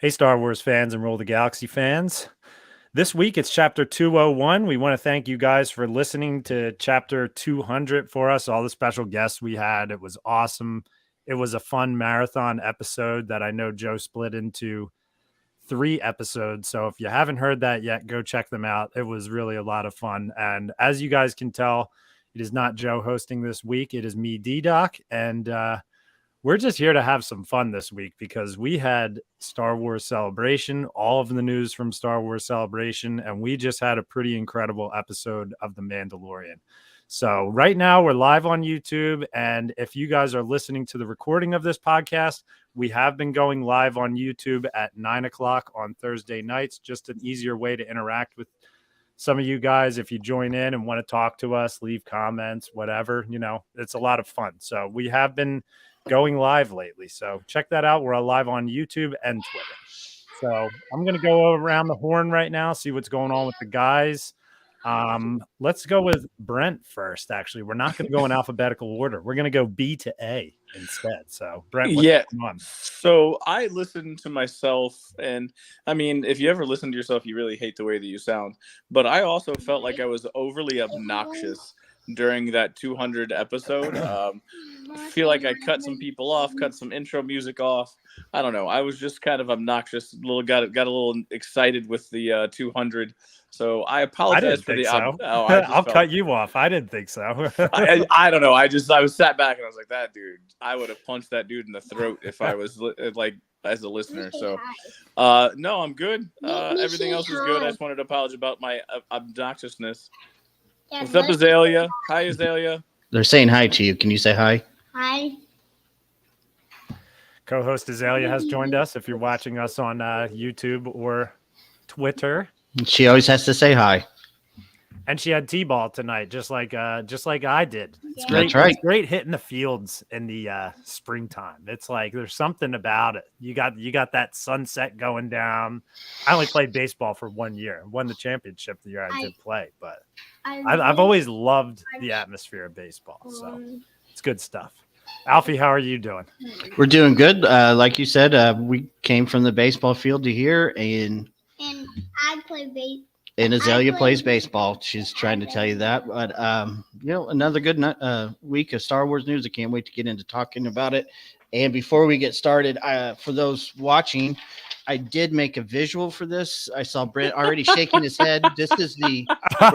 Hey, Star Wars fans and Roll the Galaxy fans. This week it's chapter 201. We want to thank you guys for listening to chapter 200 for us, all the special guests we had. It was awesome. It was a fun marathon episode that I know Joe split into 3 episodes. So if you haven't heard that yet, go check them out. It was really a lot of fun. And as you guys can tell, it is not Joe hosting this week. It is me, D-Doc. And we're just here to have some fun this week because we had Star Wars Celebration, all of the news from Star Wars Celebration, and we just had a pretty incredible episode of The Mandalorian. So right now we're live on YouTube, and if you guys are listening to the recording of this podcast, we have been going live on YouTube at 9 o'clock on Thursday nights, just an easier way to interact with some of you guys. If you join in and want to talk to us, leave comments, whatever, it's a lot of fun. So we have been going live lately. So check that out. We're live on YouTube and Twitter. So I'm going to go around the horn right now, see what's going on with the guys. Let's go with Brent first. Actually, we're not going to go in alphabetical order. We're going to go B to A instead. So Brent, what's going on? So I listened to myself, and I mean, if you ever listen to yourself, you really hate the way that you sound. But I also felt like I was overly obnoxious during that 200 episode. I feel like I cut some people off, cut some intro music off. I don't know. I was just kind of obnoxious. Got a little excited with the 200. So I apologize for the. I'll cut you off. I didn't think so. I don't know. I was sat back and I was like, that dude. I would have punched that dude in the throat if I was like as a listener. So, no, I'm good. Everything else is good. I just wanted to apologize about my obnoxiousness. What's up, Azalea? Hi, Azalea. They're saying hi to you. Can you say hi? Hi. Co-host Azalea has joined us. If you're watching us on YouTube or Twitter, she always has to say hi. And she had T-ball tonight, just like I did. It's great. That's right. It's great hitting the fields in the springtime. It's like there's something about it. You got that sunset going down. I only played baseball for 1 year. Won the championship the year I did play, but I've always loved the atmosphere of baseball. So it's good stuff. Alfie, how are you doing? We're doing good. Like you said, we came from the baseball field to here, and I play baseball. And Azalea plays baseball. She's trying to tell you that. But, another good week of Star Wars news. I can't wait to get into talking about it. And before we get started, for those watching, I did make a visual for this. I saw Brent already shaking his head. This is the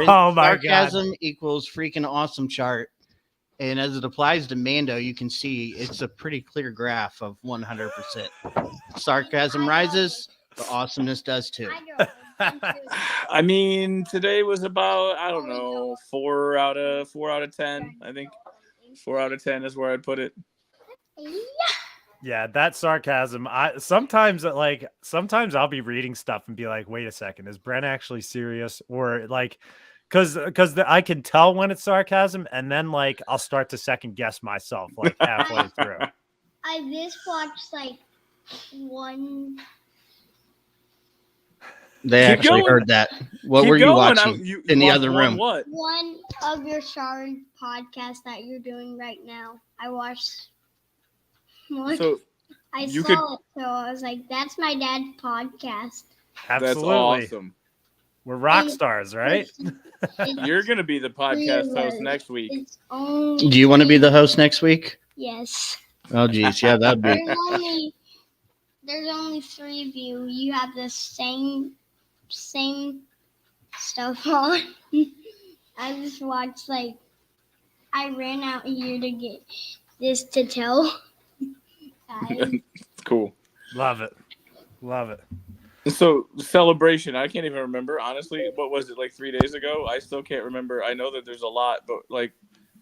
sarcasm equals freaking awesome chart. And as it applies to Mando, you can see it's a pretty clear graph of 100%. Sarcasm rises, the awesomeness does too. I mean, today was about, I don't know, 4 out of 10. I think 4 out of 10 is where I'd put it. Yeah, that sarcasm. Sometimes I'll be reading stuff and be like, wait a second, is Brent actually serious? Or like, because I can tell when it's sarcasm, and then like I'll start to second guess myself like halfway through. I just watched like one. They actually heard that. What were you watching in the other room? One of your Star Wars podcasts that you're doing right now. I watched. So I saw it, so I was like, "That's my dad's podcast." Absolutely. That's awesome. We're rock stars, right? You're gonna be the podcast host next week. Do you want to be the host next week? Yes. Oh, geez, yeah, that'd be. There's only 3 of you. You have the same stuff on. I just watched I ran out here to get this to tell. Cool. Love it. So celebration, I can't even remember, honestly. What was it, like 3 days ago? I still can't remember. I know that there's a lot, but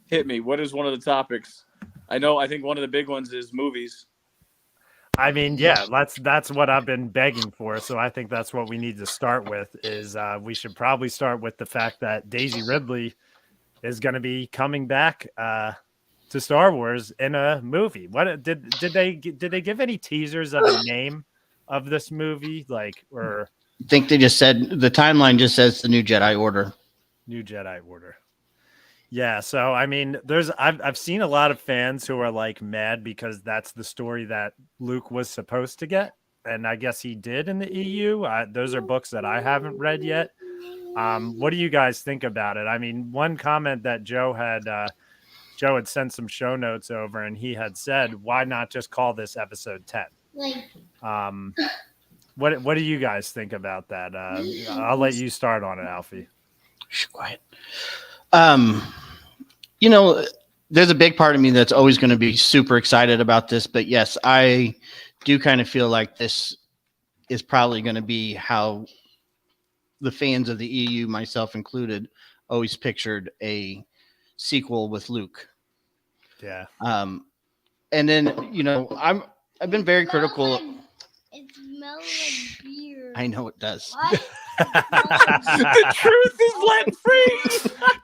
hit me. What is one of the topics? I think one of the big ones is movies. I mean, yeah, that's what I've been begging for. So I think that's what we need to start with is we should probably start with the fact that Daisy Ridley is going to be coming back to Star Wars in a movie. What did they give any teasers of a name of this movie? I think they just said the timeline just says the New Jedi Order. Yeah, so I mean, I've seen a lot of fans who are mad because that's the story that Luke was supposed to get, and I guess he did in the EU. Those are books that I haven't read yet. What do you guys think about it? I mean, one comment that Joe had sent some show notes over, and he had said, "Why not just call this episode 10?" What do you guys think about that? I'll let you start on it, Alfie. Shh, quiet. There's a big part of me that's always going to be super excited about this, but yes, I do kind of feel like this is probably going to be how the fans of the EU, myself included, always pictured a sequel with Luke. Yeah. And then, I've been very critical. It smells like beer. I know it does. The truth is let free.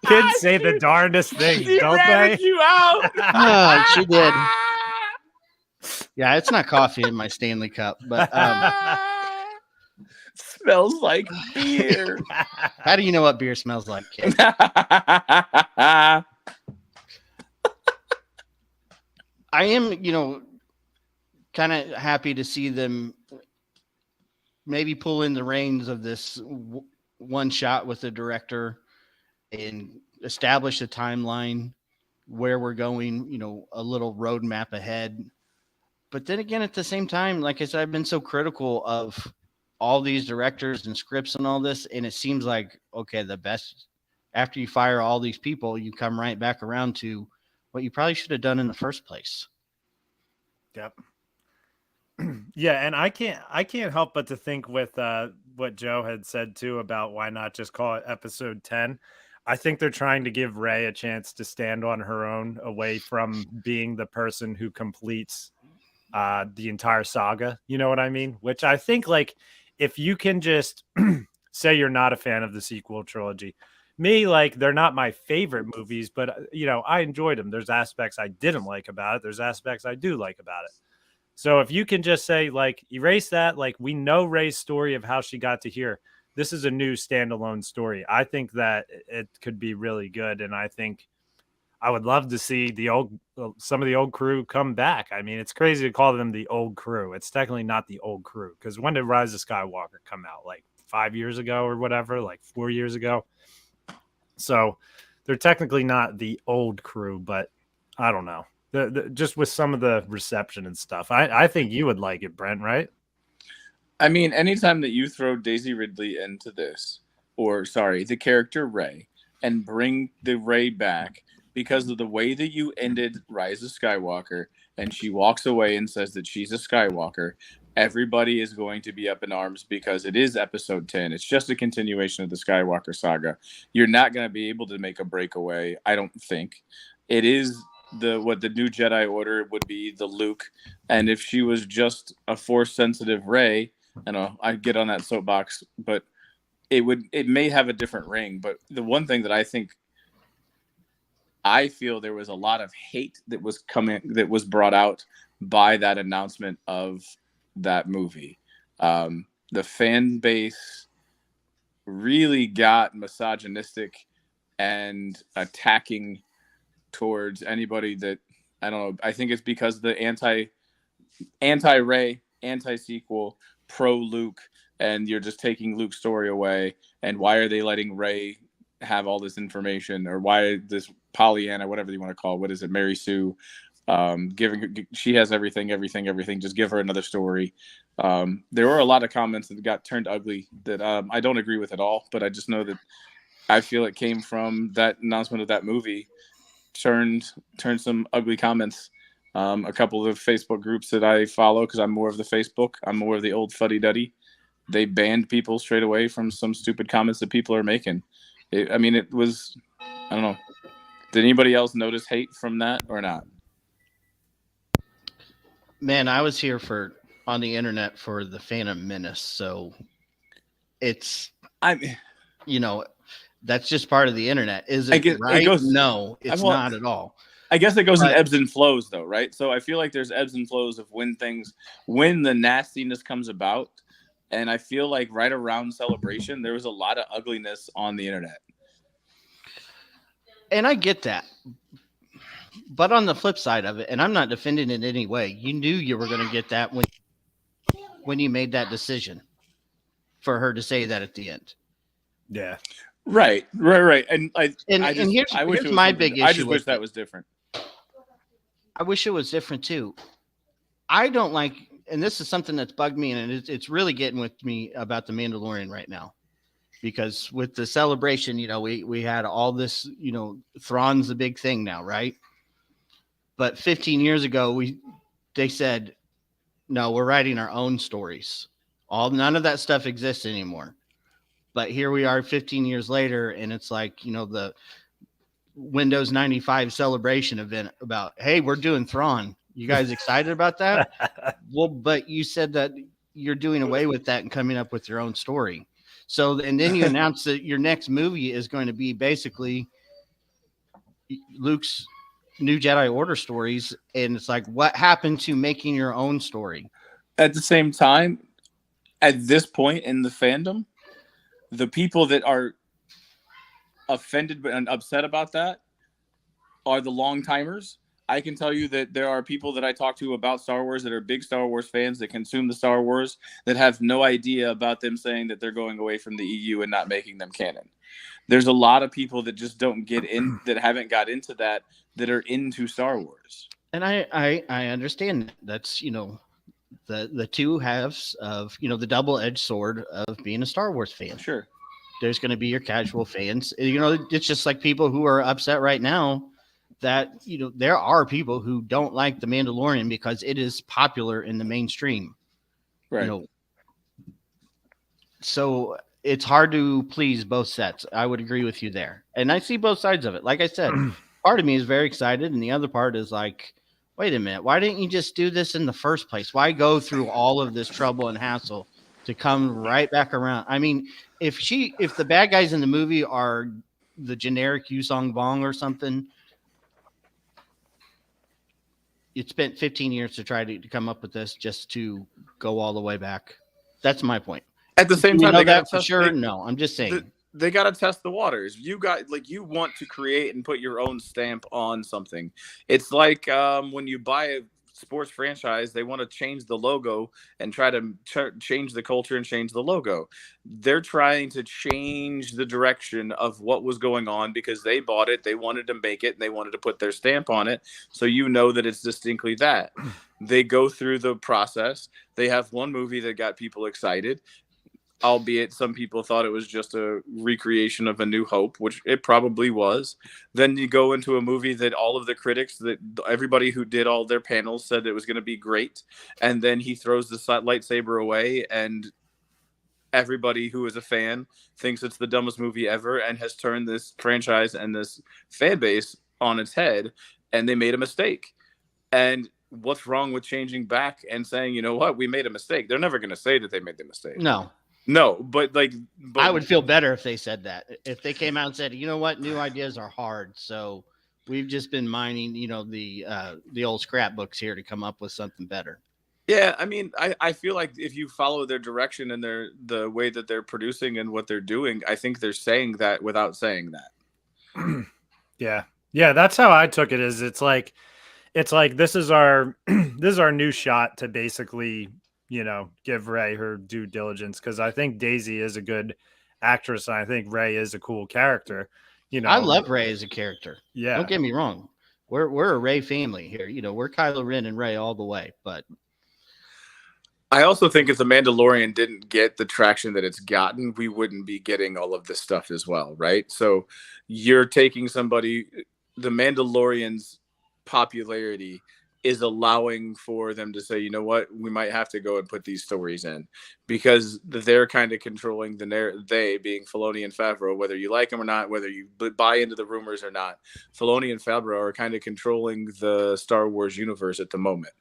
Kids say the darndest things, She don't ratted they? you out. Oh, she did. Yeah, it's not coffee in my Stanley cup, but Smells like beer. how do you know what beer smells like, kid? I am, kind of happy to see them maybe pull in the reins of this one shot with the director and establish a timeline where we're going, a little roadmap ahead. But then again, at the same time, like I said, I've been so critical of all these directors and scripts and all this. And it seems like, okay, the best after you fire all these people, you come right back around to what you probably should have done in the first place. Yep. Yeah, and I can't help but to think with what Joe had said too about why not just call it episode 10. I think they're trying to give Rey a chance to stand on her own, away from being the person who completes the entire saga. You know what I mean? Which I think, like, if you can just say you're not a fan of the sequel trilogy, me, like, they're not my favorite movies, but I enjoyed them. There's aspects I didn't like about it. There's aspects I do like about it. So if you can just say, like, erase that, like, we know Rey's story of how she got to here. This is a new standalone story. I think that it could be really good. And I think I would love to see some of the old crew come back. I mean, it's crazy to call them the old crew. It's technically not the old crew, because when did Rise of Skywalker come out? Like 5 years ago or whatever, like 4 years ago. So they're technically not the old crew, but I don't know. Just with some of the reception and stuff, I think you would like it, Brent, right? I mean, anytime that you throw Daisy Ridley into this, the character Rey, and bring the Rey back because of the way that you ended Rise of Skywalker, and she walks away and says that she's a Skywalker, everybody is going to be up in arms because it is episode 10. It's just a continuation of the Skywalker saga. You're not going to be able to make a breakaway, I don't think. It is what the new Jedi Order would be, the Luke. And if she was just a Force sensitive Rey, I'd get on that soapbox, but it may have a different ring. But the one thing that I feel there was a lot of hate that was brought out by that announcement of that movie. The fan base really got misogynistic and attacking towards anybody that, I don't know, I think it's because the anti-Rey, anti-sequel, pro-Luke, and you're just taking Luke's story away, and why are they letting Rey have all this information, or why this Pollyanna, whatever you want to call it, what is it, Mary Sue, she has everything, just give her another story. There were a lot of comments that got turned ugly that I don't agree with at all, but I just know that I feel it came from that announcement of that movie, turned some ugly comments. A couple of Facebook groups that I follow, because I'm more of the old fuddy-duddy, they banned people straight away from some stupid comments that people are making. It was, I don't know. Did anybody else notice hate from that or not? Man, I was here on the internet for the Phantom Menace, so that's just part of the internet. Is it right? No, it's not at all. I guess it goes in ebbs and flows, though, right? So I feel like there's ebbs and flows of when the nastiness comes about. And I feel like right around Celebration, there was a lot of ugliness on the internet. And I get that. But on the flip side of it, and I'm not defending it in any way, you knew you were going to get that when when you made that decision for her to say that at the end. Yeah. Right. And I wish here's my big issue. I just wish that was different. I wish it was different too. I don't like, and this is something that's bugged me, and it's really getting with me about the Mandalorian right now, because with the celebration, we had all this, Thrawn's the big thing now, right? But 15 years ago, they said, no, we're writing our own stories. None of that stuff exists anymore. But here we are 15 years later, and it's like, the Windows 95 celebration event about, hey, we're doing Thrawn. You guys excited about that? Well, but you said that you're doing away with that and coming up with your own story. So, and then you announce that your next movie is going to be basically Luke's New Jedi Order stories. And it's like, what happened to making your own story? At the same time, at this point in the fandom, the people that are offended and upset about that are the long timers. I can tell you that there are people that I talk to about Star Wars that are big Star Wars fans that consume the Star Wars that have no idea about them saying that they're going away from the EU and not making them canon. There's a lot of people that just don't get in, that haven't got into that are into Star Wars. And I understand that. That's, the two halves of, the double-edged sword of being a Star Wars fan. Sure. There's going to be your casual fans. It's just like people who are upset right now that, there are people who don't like The Mandalorian because it is popular in the mainstream. Right. So it's hard to please both sets. I would agree with you there. And I see both sides of it. Like I said, part of me is very excited, and the other part is like, wait a minute, why didn't you just do this in the first place? Why go through all of this trouble and hassle to come right back around? I mean, if the bad guys in the movie are the generic Yusong Bong or something, it spent 15 years to try to come up with this just to go all the way back. That's my point. At the same time, they got for sure. No, I'm just saying. They got to test the waters. You want to create and put your own stamp on something. It's like when you buy a sports franchise, they want to change the logo and try to change the culture and change the logo. They're trying to change the direction of what was going on because they bought it, they wanted to make it, and they wanted to put their stamp on it. So that it's distinctly that. They go through the process. They have one movie that got people excited, albeit some people thought it was just a recreation of A New Hope, which it probably was. Then you go into a movie that all of the critics, that everybody who did all their panels said it was going to be great. And then he throws the lightsaber away, and everybody who is a fan thinks it's the dumbest movie ever and has turned this franchise and this fan base on its head, and they made a mistake. And what's wrong with changing back and saying, you know what, we made a mistake? They're never going to say that they made the mistake. No, but I would feel better if they said that. If they came out and said, you know what, new ideas are hard, so we've just been mining, the old scrapbooks here to come up with something better. Yeah, I mean, I feel like if you follow their direction and the way that they're producing and what they're doing, I think they're saying that without saying that. Yeah, that's how I took it. It's like this is our new shot to basically, give Rey her due diligence, because I think Daisy is a good actress, and I think Rey is a cool character. I love Rey as a character. Yeah, don't get me wrong. We're a Rey family here. We're Kylo Ren and Rey all the way. But I also think if The Mandalorian didn't get the traction that it's gotten, we wouldn't be getting all of this stuff as well, right? So you're taking The Mandalorian's popularity is allowing for them to say, you know what, we might have to go and put these stories in, because they're kind of controlling they being Filoni and Favreau, whether you like them or not, whether you buy into the rumors or not, Filoni and Favreau are kind of controlling the Star Wars universe at the moment.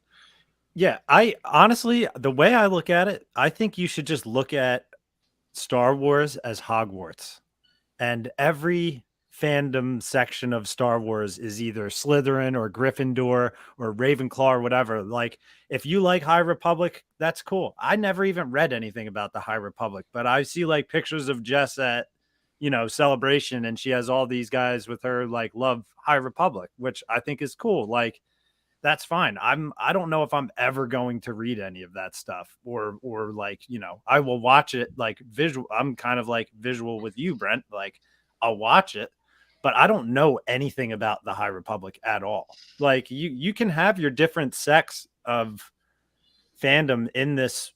Yeah, I honestly, the way I look at it, I think you should just look at Star Wars as Hogwarts, and every fandom section of Star Wars is either Slytherin or Gryffindor or Ravenclaw or whatever. Like, if you like High Republic, that's cool. I never even read anything about the High Republic, but I see like pictures of Jess at, Celebration, and she has all these guys with her, like, love High Republic, which I think is cool. Like, that's fine. I don't know if I'm ever going to read any of that stuff or like, I will watch it like visual. I'm kind of like visual with you, Brent. Like I'll watch it, but I don't know anything about the High Republic at all. Like you can have your different sects of fandom in this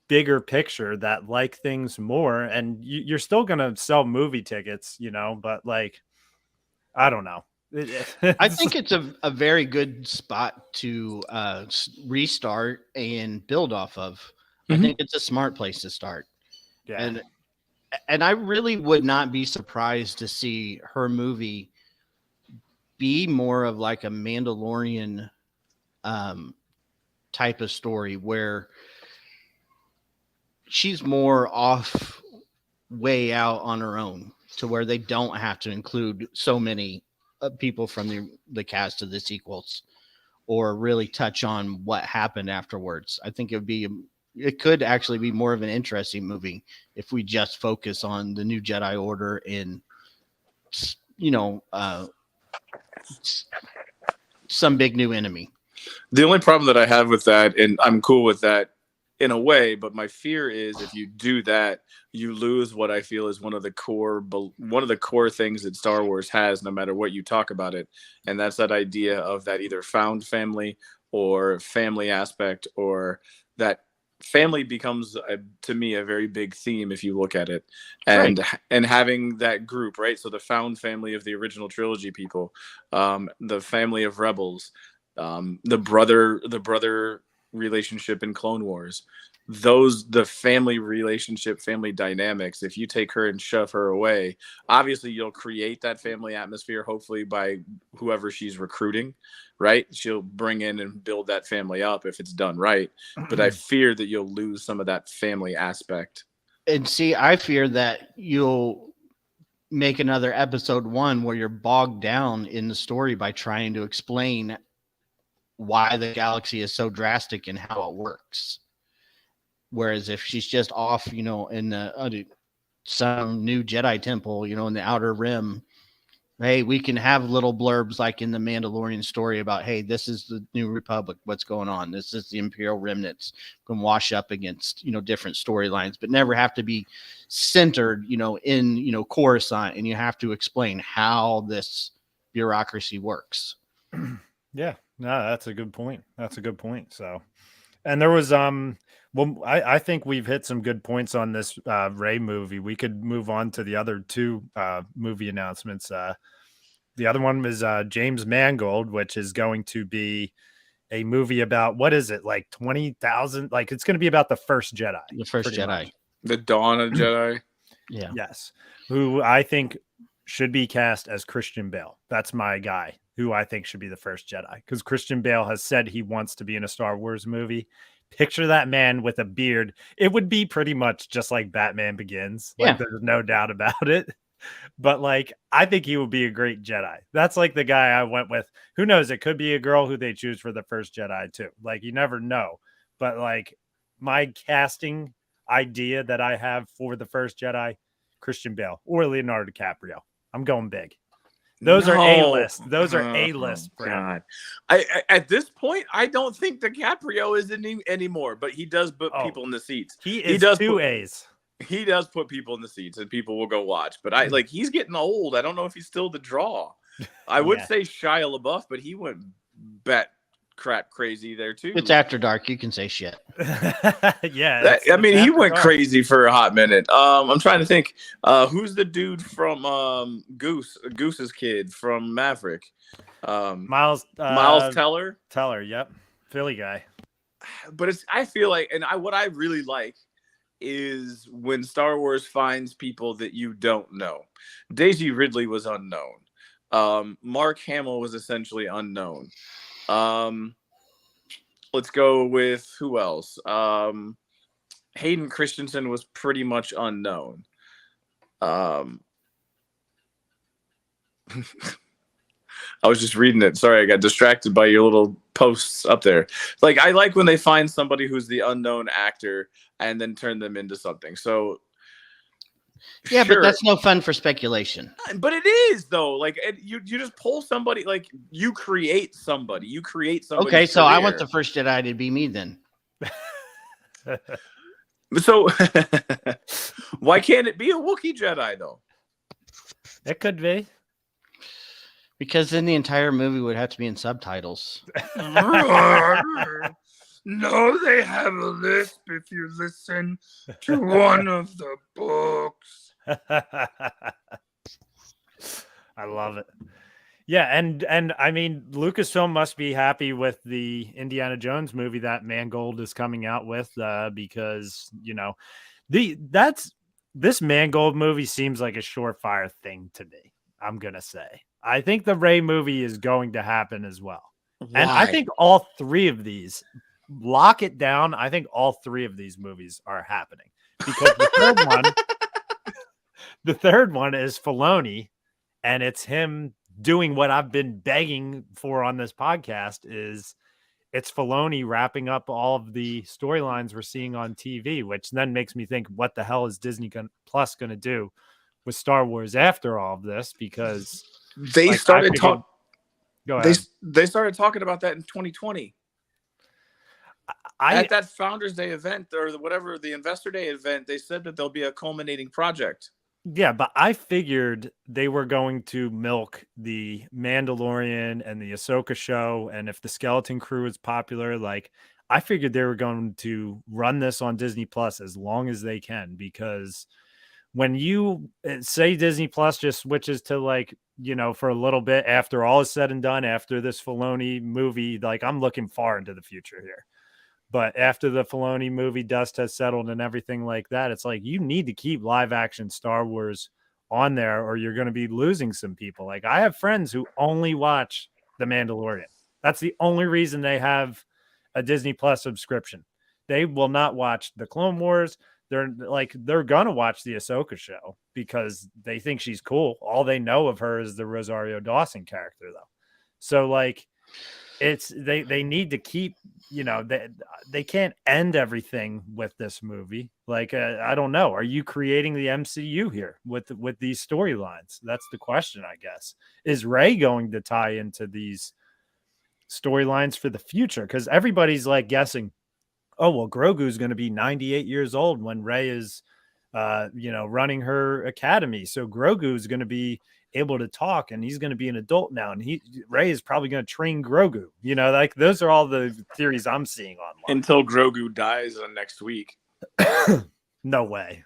bigger picture that like things more, and you're still going to sell movie tickets, but like, I don't know. I think it's a very good spot to restart and build off of. Mm-hmm. I think it's a smart place to start. Yeah. And I really would not be surprised to see her movie be more of like a Mandalorian type of story where she's more off way out on her own, to where they don't have to include so many people from the cast of the sequels or really touch on what happened afterwards. I think it could actually be more of an interesting movie if we just focus on the new Jedi Order and, some big new enemy. The only problem that I have with that, and I'm cool with that in a way, but my fear is if you do that, you lose what I feel is one of the core things that Star Wars has, no matter what you talk about it. And that's that idea of that either found family or family aspect, or that family becomes to me a very big theme if you look at it, and having that group, right? So the found family of the original trilogy people, the family of Rebels, the brother relationship in Clone Wars, the family relationship, family dynamics, if you take her and shove her away, obviously you'll create that family atmosphere, hopefully by whoever she's recruiting, right? She'll bring in and build that family up if it's done right. But I fear that you'll lose some of that family aspect. And see, I fear that you'll make another episode 1 where you're bogged down in the story by trying to explain why the galaxy is so drastic and how it works. Whereas if she's just off, in some new Jedi temple, in the Outer Rim, hey, we can have little blurbs like in the Mandalorian story about, hey, this is the New Republic, what's going on? This is the Imperial remnants, can wash up against, different storylines, but never have to be centered, in, Coruscant, and you have to explain how this bureaucracy works. Yeah, no, that's a good point. So, and there was, I think we've hit some good points on this Rey movie. We could move on to the other two movie announcements. The other one was James Mangold, which is going to be a movie about, what is it, like 20,000? Like, it's going to be about the first Jedi. The first Jedi. Much. The Dawn of Jedi. Yeah. Yes. Who I think should be cast as Christian Bale. That's my guy, who I think should be the first Jedi, because Christian Bale has said he wants to be in a Star Wars movie. Picture that man with a beard. It would be pretty much just like Batman Begins. Like, there's no doubt about it. But like, I think he would be a great Jedi. That's like the guy I went with. Who knows? It could be a girl who they choose for the first Jedi too. Like, you never know. But like, my casting idea that I have for the first Jedi, Christian Bale or Leonardo DiCaprio. I'm going big. Those are A-list. Those are A-list. God, I at this point, I don't think DiCaprio is anymore, but he does put people in the seats. He does two A's. He does put people in the seats, and people will go watch. But he's getting old. I don't know if he's still the draw. I would say Shia LaBeouf, but he went bat crap crazy there too. It's after dark. You can say shit. Yeah. He went crazy for a hot minute. I'm trying to think. Who's the dude from Goose's kid from Maverick? Miles Teller. Teller. Yep. Philly guy. But I feel like, and what I really like is when Star Wars finds people that you don't know. Daisy Ridley was unknown. Mark Hamill was essentially unknown. Let's go with who else? Hayden Christensen was pretty much unknown. I was just reading it. Sorry, I got distracted by your little posts up there. Like, I like when they find somebody who's the unknown actor and then turn them into something. So Yeah, Sure. but that's no fun for speculation. But it is though. Like you just pull somebody. Like you create somebody. You create somebody. Okay, so I want the first Jedi to be me then. So why can't it be a Wookiee Jedi though? It could be. Because then the entire movie would have to be in subtitles. No, they have a lisp if you listen to one of the books. I love it. Yeah, and I mean, Lucasfilm must be happy with the Indiana Jones movie that Mangold is coming out with, because this Mangold movie seems like a surefire thing to me. I'm gonna say. I think the Rey movie is going to happen as well. Why? And I think all three of these, lock it down. I think all three of these movies are happening because the third one is Filoni, and it's him doing what I've been begging for on this podcast. It's Filoni wrapping up all of the storylines we're seeing on TV, which then makes me think, what the hell is Disney Plus going to do with Star Wars after all of this? Because they started talking. Go ahead. They started talking about that in 2020. At that Founders Day event or whatever, the Investor Day event, they said that there'll be a culminating project. Yeah, but I figured they were going to milk the Mandalorian and the Ahsoka show, and if the Skeleton Crew is popular, like I figured they were going to run this on Disney Plus as long as they can, because when you say Disney Plus just switches to for a little bit after all is said and done, after this Filoni movie, like I'm looking far into the future here. But after the Filoni movie dust has settled and everything like that, it's like you need to keep live action Star Wars on there or you're going to be losing some people. Like I have friends who only watch The Mandalorian. That's the only reason they have a Disney Plus subscription. They will not watch the Clone Wars. They're going to watch the Ahsoka show because they think she's cool. All they know of her is the Rosario Dawson character though. So they need to keep, they can't end everything with this movie. I don't know. Are you creating the MCU here with these storylines? That's the question, I guess. Is Rey going to tie into these storylines for the future? Because everybody's guessing, oh, well, Grogu's going to be 98 years old when Rey is, running her academy. So Grogu is going to be able to talk and he's going to be an adult now. And Rey is probably going to train Grogu. Those are all the theories I'm seeing online. Until Grogu dies next week. No way.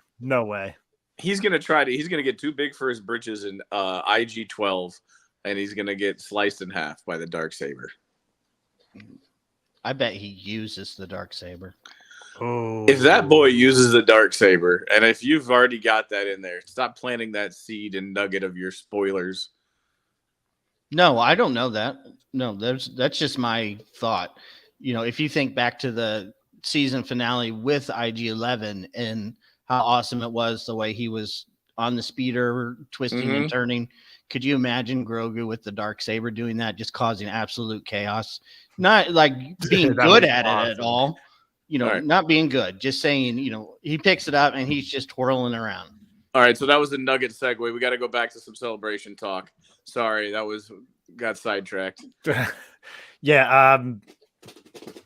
He's going to get too big for his britches in IG-12 and he's going to get sliced in half by the Darksaber. I bet he uses the Darksaber. Oh, if that boy uses the Darksaber, and if you've already got that in there, stop planting that seed and nugget of your spoilers. No, I don't know that. No, that's just my thought. If you think back to the season finale with IG-11 and how awesome it was, the way he was on the speeder, twisting and turning. Could you imagine Grogu with the Darksaber doing that, just causing absolute chaos? Not being good at it at all. Right. Not being good, just saying, he picks it up and he's just twirling around. All right. So that was the nugget segue. We got to go back to some celebration talk. Sorry. Got sidetracked. Yeah.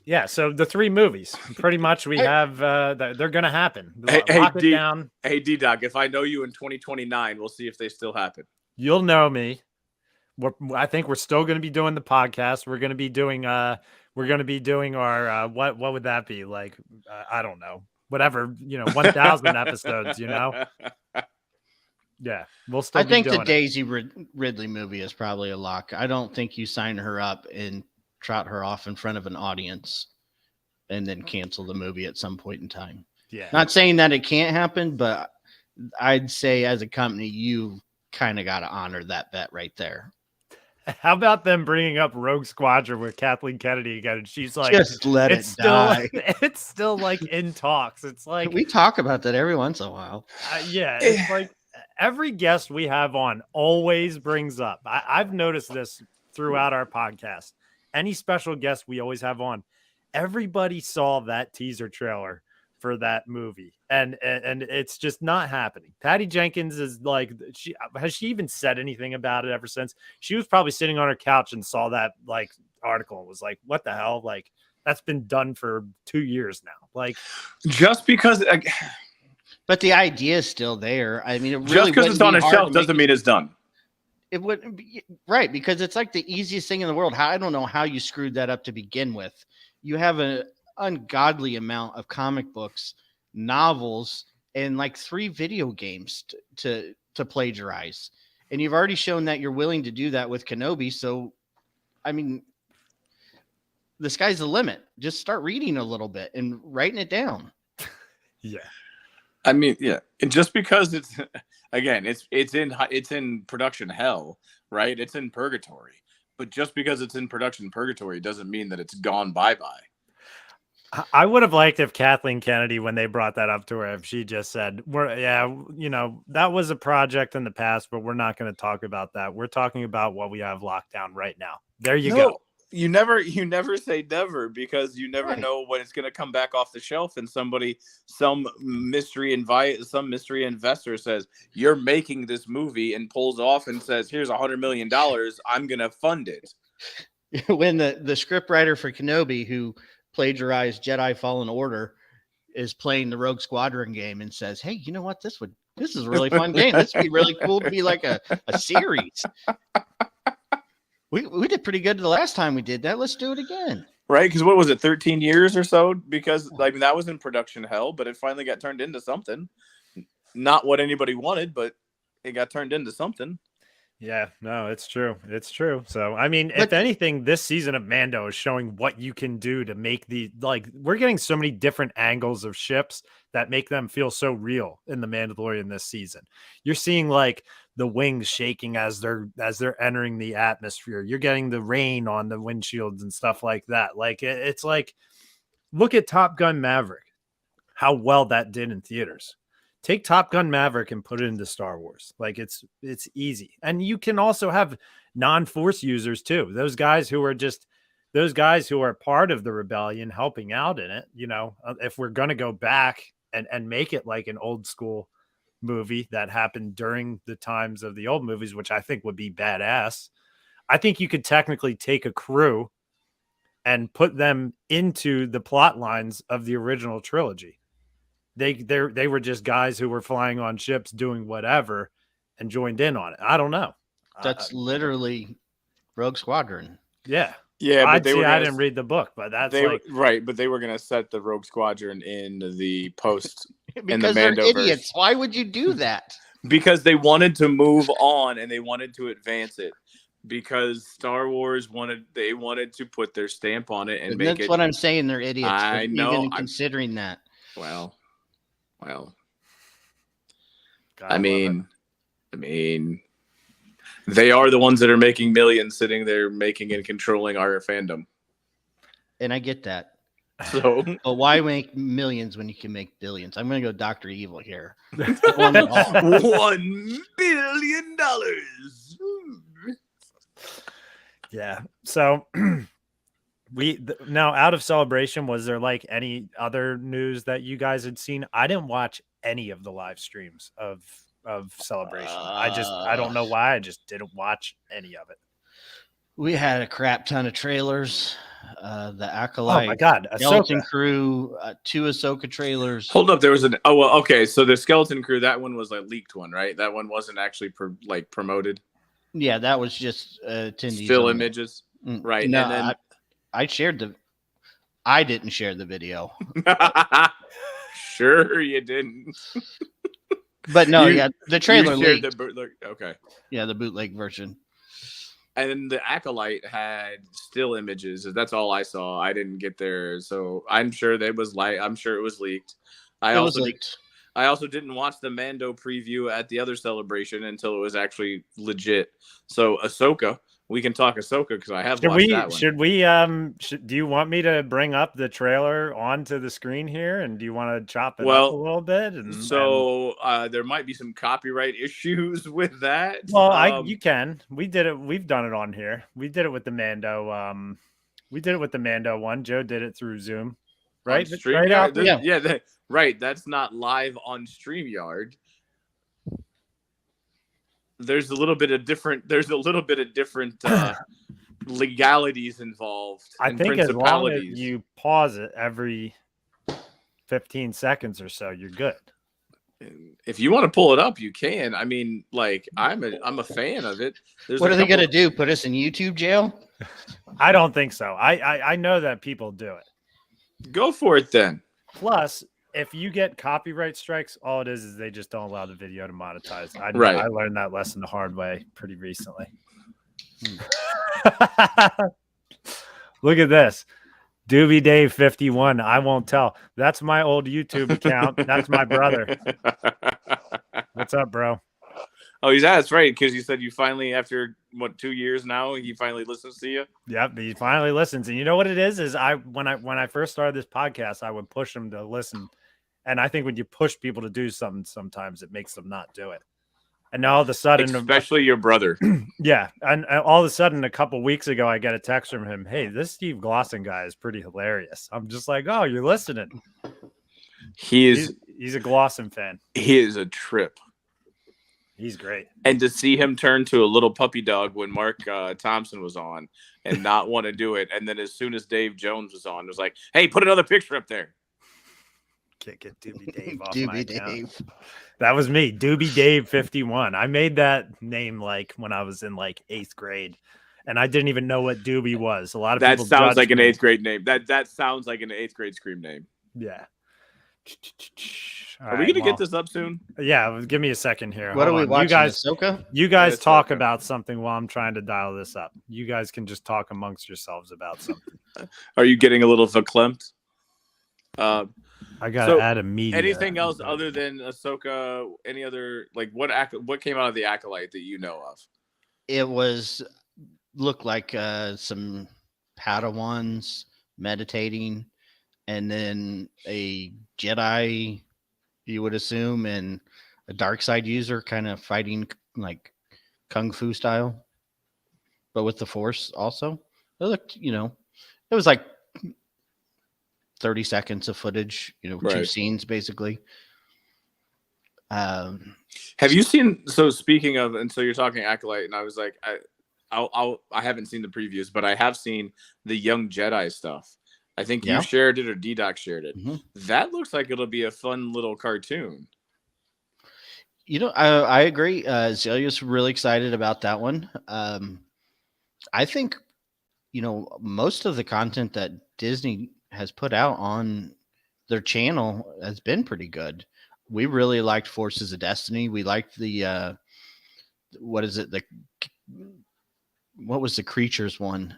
Yeah. So the three movies pretty much we have, they're going to happen. Lock it down. Hey, D-Doc, if I know you in 2029, we'll see if they still happen. You'll know me. I think we're still going to be doing the podcast. We're going to be doing our what would that be like? I don't know. Whatever, 1,000 episodes. Yeah, we'll still. I think the Daisy Ridley movie is probably a lock. I don't think you sign her up and trot her off in front of an audience and then cancel the movie at some point in time. Yeah, not saying that it can't happen, but I'd say as a company, you kind of got to honor that bet right there. How about them bringing up Rogue Squadron with Kathleen Kennedy again? And she's like, just let it die. It's still in talks. It's like we talk about that every once in a while. Yeah, it's like every guest we have on always brings up. I've noticed this throughout our podcast. Any special guest we always have on, everybody saw that teaser trailer for that movie, and it's just not happening. Patty Jenkins is like, has she even said anything about it ever since? She was probably sitting on her couch and saw that like article and was like, what the hell? Like, that's been done for 2 years now. Like, just because but the idea is still there. I mean, it really just because it's on a shelf doesn't mean it's done. It wouldn't be right, because it's like the easiest thing in the world. I don't know how you screwed that up to begin with. You have an ungodly amount of comic books, novels, and like 3 video games to plagiarize. And you've already shown that you're willing to do that with Kenobi. So, I mean, the sky's the limit. Just start reading a little bit and writing it down. Yeah. I mean, yeah. And just because it's, again, it's in production hell, right? It's in purgatory. But just because it's in production purgatory doesn't mean that it's gone bye-bye. I would have liked if Kathleen Kennedy, when they brought that up to her, if she just said, that was a project in the past, but we're not going to talk about that. We're talking about what we have locked down right now. There you go. You never say never, because you never Right. know when it's going to come back off the shelf and some mystery investor says, you're making this movie, and pulls off and says, here's $100 million. I'm going to fund it. When the script writer for Kenobi, who plagiarized Jedi Fallen Order, is playing the Rogue Squadron game and says, hey, you know what? This is a really fun game. This would be really cool to be like a series. We did pretty good the last time we did that. Let's do it again. Right? Because what was it, 13 years or so? Because that was in production hell, but it finally got turned into something. Not what anybody wanted, but it got turned into something. Yeah, no, it's true. It's true. So, I mean, if anything, this season of Mando is showing what you can do to make we're getting so many different angles of ships that make them feel so real in the Mandalorian this season. You're seeing like the wings shaking as they're entering the atmosphere. You're getting the rain on the windshields and stuff like that. Like, it's like, look at Top Gun Maverick, how well that did in theaters. Take Top Gun Maverick and put it into Star Wars. Like, it's easy. And you can also have non-Force users too. Those guys who are part of the rebellion helping out in it. If we're going to go back and make it like an old school movie that happened during the times of the old movies, which I think would be badass. I think you could technically take a crew and put them into the plot lines of the original trilogy. They were just guys who were flying on ships doing whatever and joined in on it. I don't know. That's literally Rogue Squadron. Yeah. Yeah, but I didn't read the book, but that's right. But they were going to set the Rogue Squadron in the post in the Because they're Mandoverse. idiots. Why would you do that? Because they wanted to move on and they wanted to advance it. Because Star Wars wanted to put their stamp on it and make it. That's what I'm saying. They're idiots. I know. Even considering that. Well. God, I mean, they are the ones that are making millions, sitting there making and controlling our fandom. And I get that. So, but why make millions when you can make billions? I'm going to go Dr. Evil here. $1 billion. Yeah. So now out of Celebration, was there like any other news that you guys had seen? I didn't watch any of the live streams of Celebration. I don't know why. I just didn't watch any of it. We had a crap ton of trailers. The Acolyte. Oh my God. Skeleton Crew, 2 Ahsoka trailers. Hold up. There was okay. So the Skeleton Crew, that one was like leaked one, right? That one wasn't actually promoted. Yeah, that was just attendees. Still images. Right. No, and then I didn't share the video. Sure you didn't. But no, the trailer leaked. Okay. Yeah, the bootleg version. And then the Acolyte had still images. That's all I saw. I didn't get there, so I'm sure it was leaked. I also didn't watch the Mando preview at the other Celebration until it was actually legit. So Ahsoka, we can talk Ahsoka because I have watched that one. Do you want me to bring up the trailer onto the screen here, and do you want to chop it up a little bit? There might be some copyright issues with that. Well, you can. We did it. We've done it on here. We did it with the Mando. We did it with the Mando one. Joe did it through Zoom, right? Stream, right yeah. Right, that's not live on StreamYard. There's a little bit of different legalities involved I and think as long as principalities. you pause it every 15 seconds or so, you're good. If you want to pull it up, you can. I mean, like I'm a fan of it. What are they going to do? Put us in YouTube jail? I don't think so. I know that people do it. Go for it then. Plus, if you get copyright strikes, all it is they just don't allow the video to monetize. Right. I learned that lesson the hard way pretty recently. Look at this. Doobie Dave 51. I won't tell. That's my old YouTube account. That's my brother. What's up, bro? Oh, that's right. Because you said you finally, after 2 years now, he finally listens to you. Yep, he finally listens. And you know what it is? When I first started this podcast, I would push them to listen. And I think when you push people to do something, sometimes it makes them not do it. And now all of a sudden, especially your brother. Yeah. And all of a sudden, a couple weeks ago, I got a text from him. Hey, this Steve Glosson guy is pretty hilarious. I'm just like, oh, you're listening. He's a Glosson fan. He is a trip. He's great. And to see him turn to a little puppy dog when Mark Thompson was on and not want to do it. And then as soon as Dave Jones was on, it was like, hey, put another picture up there. Can't get Doobie Dave off Doobie my Dave. account. That was me, Doobie Dave 51. I made that name like when I was in like 8th grade, and I didn't even know what Doobie was. A lot of people sounds like an me. 8th grade name. That sounds like an 8th grade scream name. Yeah. Are we gonna get this up soon? Yeah, give me a second here. What Hold are we on. watching? Ahsoka? You guys talk about something while I'm trying to dial this up. You guys can just talk amongst yourselves about something. Are you getting a little verklempt? I gotta add a media. Anything else other than Ahsoka? Any other like what came out of the Acolyte that you know of? It looked like some Padawans meditating, and then a Jedi, you would assume, and a dark side user kind of fighting like kung fu style, but with the Force also. It looked, it was like 30 seconds of footage, two scenes basically. Have you seen? So speaking of, and so you're talking Acolyte, and I was like, I haven't seen the previews, but I have seen the Young Jedi stuff. I think you shared it or D-Doc shared it. Mm-hmm. That looks like it'll be a fun little cartoon. I agree. Zelia's really excited about that one. I think, most of the content that Disney has put out on their channel has been pretty good. We really liked Forces of Destiny. We liked the what was the Creatures one?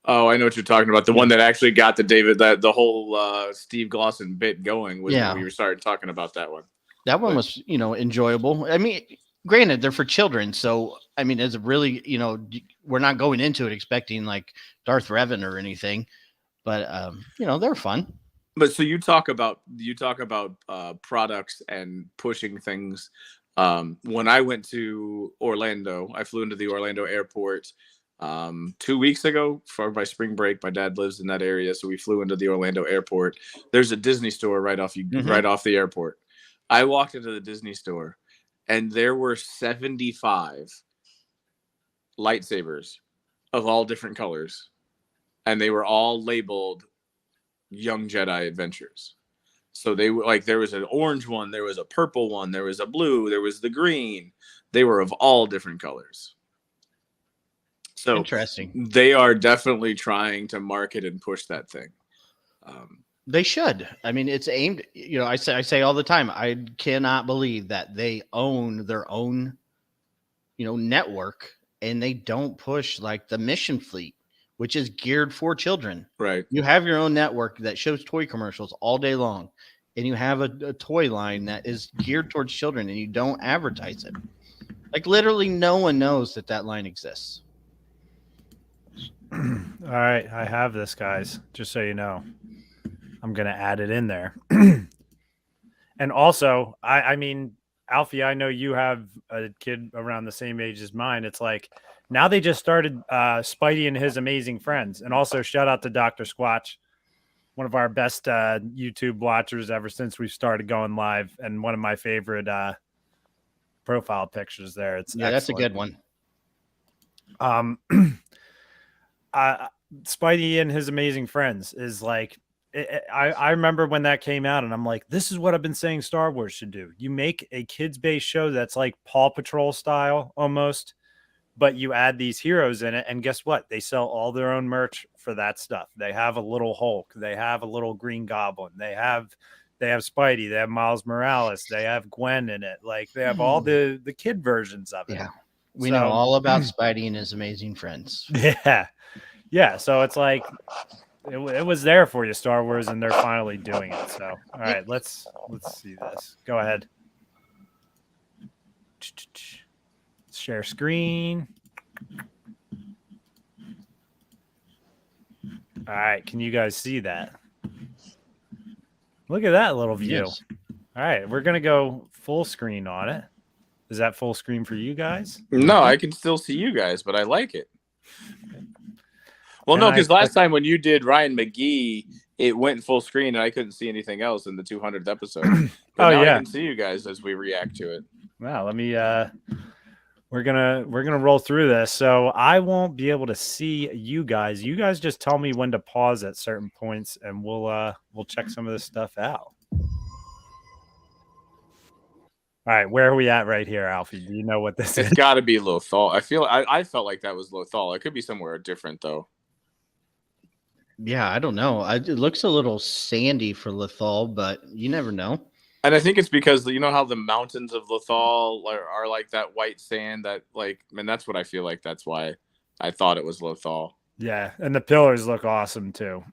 Oh, I know what you're talking about. The one that actually got the whole Steve Glosson bit going was when we started talking about that one. That one was, enjoyable. I mean, granted, they're for children, so I mean, it's really, we're not going into it expecting like Darth Revan or anything. But they're fun. But so you talk about products and pushing things. When I went to Orlando, I flew into the Orlando airport 2 weeks ago for my spring break. My dad lives in that area, so we flew into the Orlando airport. There's a Disney store right off the airport. I walked into the Disney store, and there were 75 lightsabers of all different colors. And they were all labeled Young Jedi Adventures. So they were like, there was an orange one, there was a purple one, there was a blue, there was the green. They were of all different colors. So interesting. They are definitely trying to market and push that thing. They should. I mean, it's aimed, I say all the time, I cannot believe that they own their own, network, and they don't push like the Mission Fleet, which is geared for children. Right. You have your own network that shows toy commercials all day long, and you have a toy line that is geared towards children, and you don't advertise it. Like literally no one knows that line exists. All right. I have this, guys, just so you know. I'm going to add it in there. And also, I mean, Alfie, I know you have a kid around the same age as mine. It's like, now they just started Spidey and His Amazing Friends. And also shout out to Dr. Squatch. one of our best YouTube watchers ever since we started going live, and one of my favorite profile pictures there. It's Yeah, that's a good one. Spidey and His Amazing Friends is like, I remember when that came out, and I'm like, this is what I've been saying Star Wars should do. You make a kids-based show that's like Paw Patrol style almost, but you add these heroes in it, and guess what? They sell all their own merch for that stuff. They have a little Hulk, they have a little Green Goblin, they have Spidey, they have Miles Morales, they have Gwen in it. Like they have all the kid versions of it. Yeah. We know all about Spidey and His Amazing Friends. Yeah. Yeah. So it's like it was there for you, Star Wars, and they're finally doing it. So all right, let's see this. Go ahead. Share screen. All right, can you guys see that? Look at that little view. Yes. All right, we're gonna go full screen on it. Is that full screen for you guys? No, I can still see you guys, but I like it. Well, no, because last time when you did Ryan McGee, it went full screen and I couldn't see anything else in the 200th episode. But now I can see you guys as we react to it. Wow, let me we're gonna roll through this. So I won't be able to see you guys. You guys just tell me when to pause at certain points, and we'll check some of this stuff out. All right, where are we at right here, Alfie? Do you know what this is? It's got to be Lothal. I felt like that was Lothal. It could be somewhere different though. Yeah, I don't know. It looks a little sandy for Lothal, but you never know. And I think it's because you know how the mountains of Lothal are like that white sand that that's what I feel like. That's why I thought it was Lothal. Yeah, and the pillars look awesome too.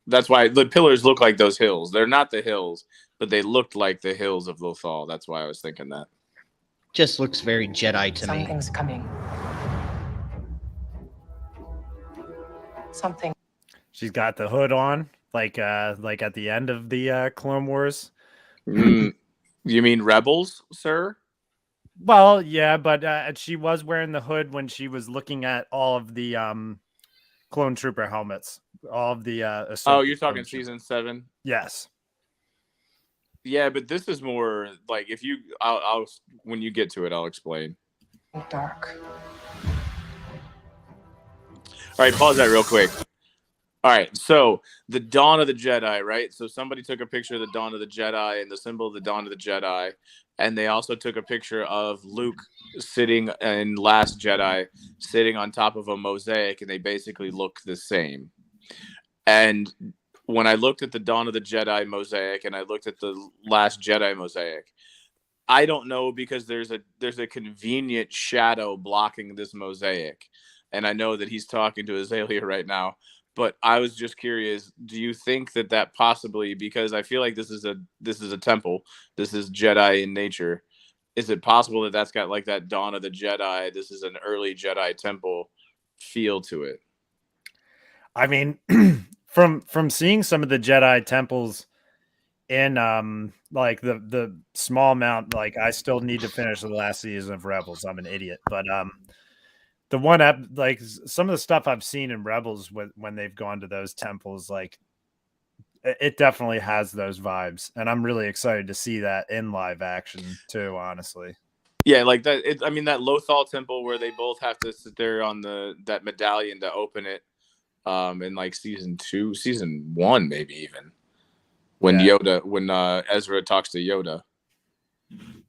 That's why the pillars look like those hills. They're not the hills, but they looked like the hills of Lothal. That's why I was thinking that. Just looks very Jedi to me. Something's coming. Something. She's got the hood on, like at the end of the Clone Wars. You mean Rebels, sir? Well, yeah, but she was wearing the hood when she was looking at all of the clone trooper helmets, all of the. You're talking season 7. Yes. Yeah, but this is more like I'll when you get to it, I'll explain. Dark. All right, pause that real quick. All right, so the Dawn of the Jedi, right? So somebody took a picture of the Dawn of the Jedi and the symbol of the Dawn of the Jedi, and they also took a picture of Luke sitting in Last Jedi, sitting on top of a mosaic, and they basically look the same. And when I looked at the Dawn of the Jedi mosaic and I looked at the Last Jedi mosaic, I don't know because there's a convenient shadow blocking this mosaic, and I know that he's talking to Azalea right now. But I was just curious, do you think that possibly, because I feel like this is a temple, this is Jedi in nature, is it possible that that's got like that Dawn of the Jedi, this is an early Jedi temple feel to it? I mean, from seeing some of the Jedi temples in like the small amount, like I still need to finish the last season of Rebels. I'm an idiot, but the one like some of the stuff I've seen in Rebels when they've gone to those temples, like it definitely has those vibes, and I'm really excited to see that in live action too, honestly. Yeah, like that. That Lothal temple where they both have to sit there on that medallion to open it, in like season 1, maybe even when Ezra talks to Yoda.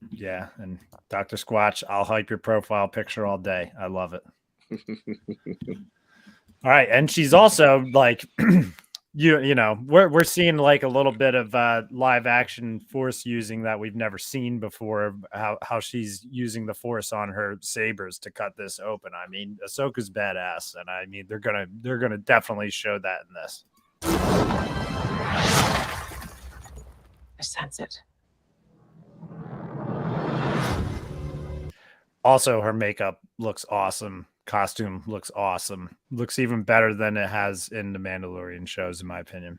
Yeah, and Dr. Squatch, I'll hype your profile picture all day. I love it. All right, and she's also like, you know, we're seeing like a little bit of live action Force using that we've never seen before. How she's using the Force on her sabers to cut this open. I mean, Ahsoka's badass, and I mean they're gonna definitely show that in this. I sense it. Also, her makeup looks awesome. Costume looks awesome. Looks even better than it has in the Mandalorian shows, in my opinion.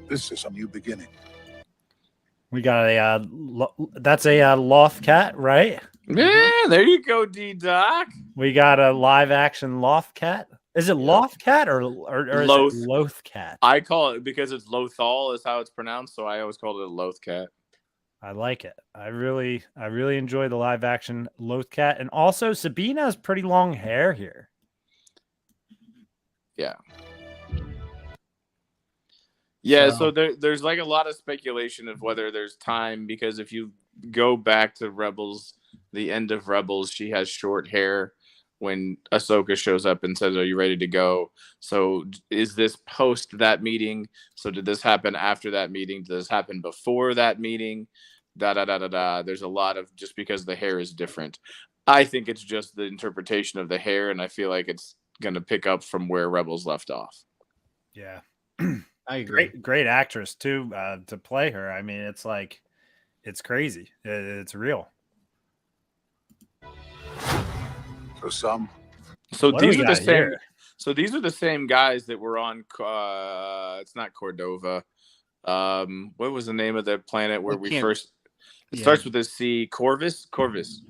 This is a new beginning. We got that's a loft cat, right? Yeah, there you go, D-Doc. We got a live action loft cat. Is it Lothcat or is it Loth. Lothcat? I call it because it's Lothal is how it's pronounced, so I always called it a Lothcat. I like it. I really enjoy the live action Lothcat, and also Sabine has pretty long hair here. Yeah. Yeah, So- so there's like a lot of speculation of whether there's time, because if you go back to Rebels, the end of Rebels, she has short hair when Ahsoka shows up and says, "Are you ready to go?" So is this post that meeting? So did this happen after that meeting? Did this happen before that meeting? Da da da da da. There's a lot of, just because the hair is different. I think it's just the interpretation of the hair, and I feel like it's going to pick up from where Rebels left off. Yeah. I agree. Great actress too, to play her. I mean, it's like, it's crazy. It's real. For some, So What do these we are the got same. here? So these are the same guys that were on. It's not Cordova. What was the name of the planet where we first? It starts with a C. Corvus. Corvus.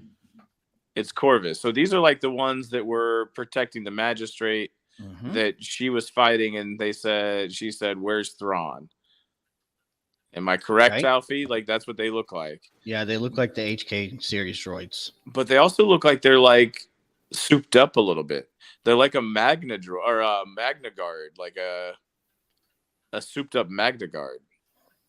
It's Corvus. So these are like the ones that were protecting the magistrate that she was fighting, and she said, "Where's Thrawn?" Am I correct, Right. Alfie? Like, that's what they look like. Yeah, they look like the HK series droids. But they also look like they're like souped up a little bit. They're like a Magna or a Magna Guard, like a souped up Magna Guard.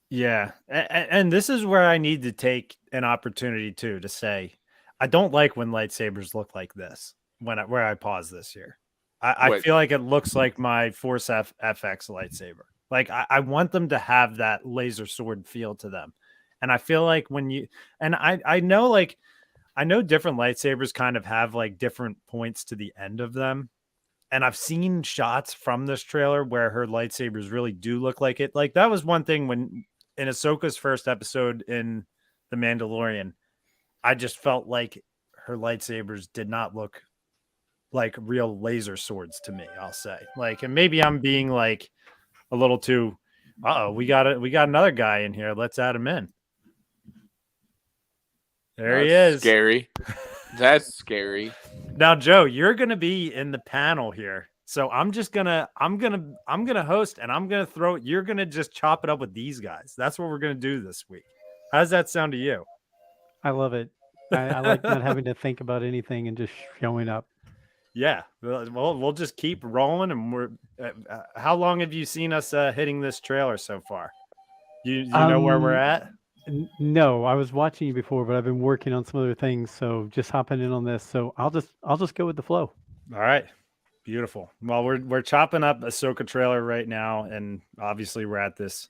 Yeah. And this is where I need to take an opportunity too to say, I don't like when lightsabers look like this where I pause this here. I feel like it looks like my Force FX lightsaber. Like I want them to have that laser sword feel to them. And I feel like I know different lightsabers kind of have like different points to the end of them. And I've seen shots from this trailer where her lightsabers really do look like it. Like that was one thing when in Ahsoka's first episode in The Mandalorian, I just felt like her lightsabers did not look like real laser swords to me, I'll say. Like, and maybe I'm being like a little too, we got another guy in here. Let's add him in. There he is. Scary. That's scary. Now, Joe, you're gonna be in the panel here. So I'm gonna host, and you're gonna just chop it up with these guys. That's what we're gonna do this week. How does that sound to you? I love it. I like not having to think about anything and just showing up. Yeah, we'll just keep rolling, and we're. How long have you seen us hitting this trailer so far? You know where we're at? No, I was watching you before, but I've been working on some other things, so just hopping in on this. So I'll just go with the flow. All right, beautiful. Well, we're chopping up Ahsoka trailer right now, and obviously we're at this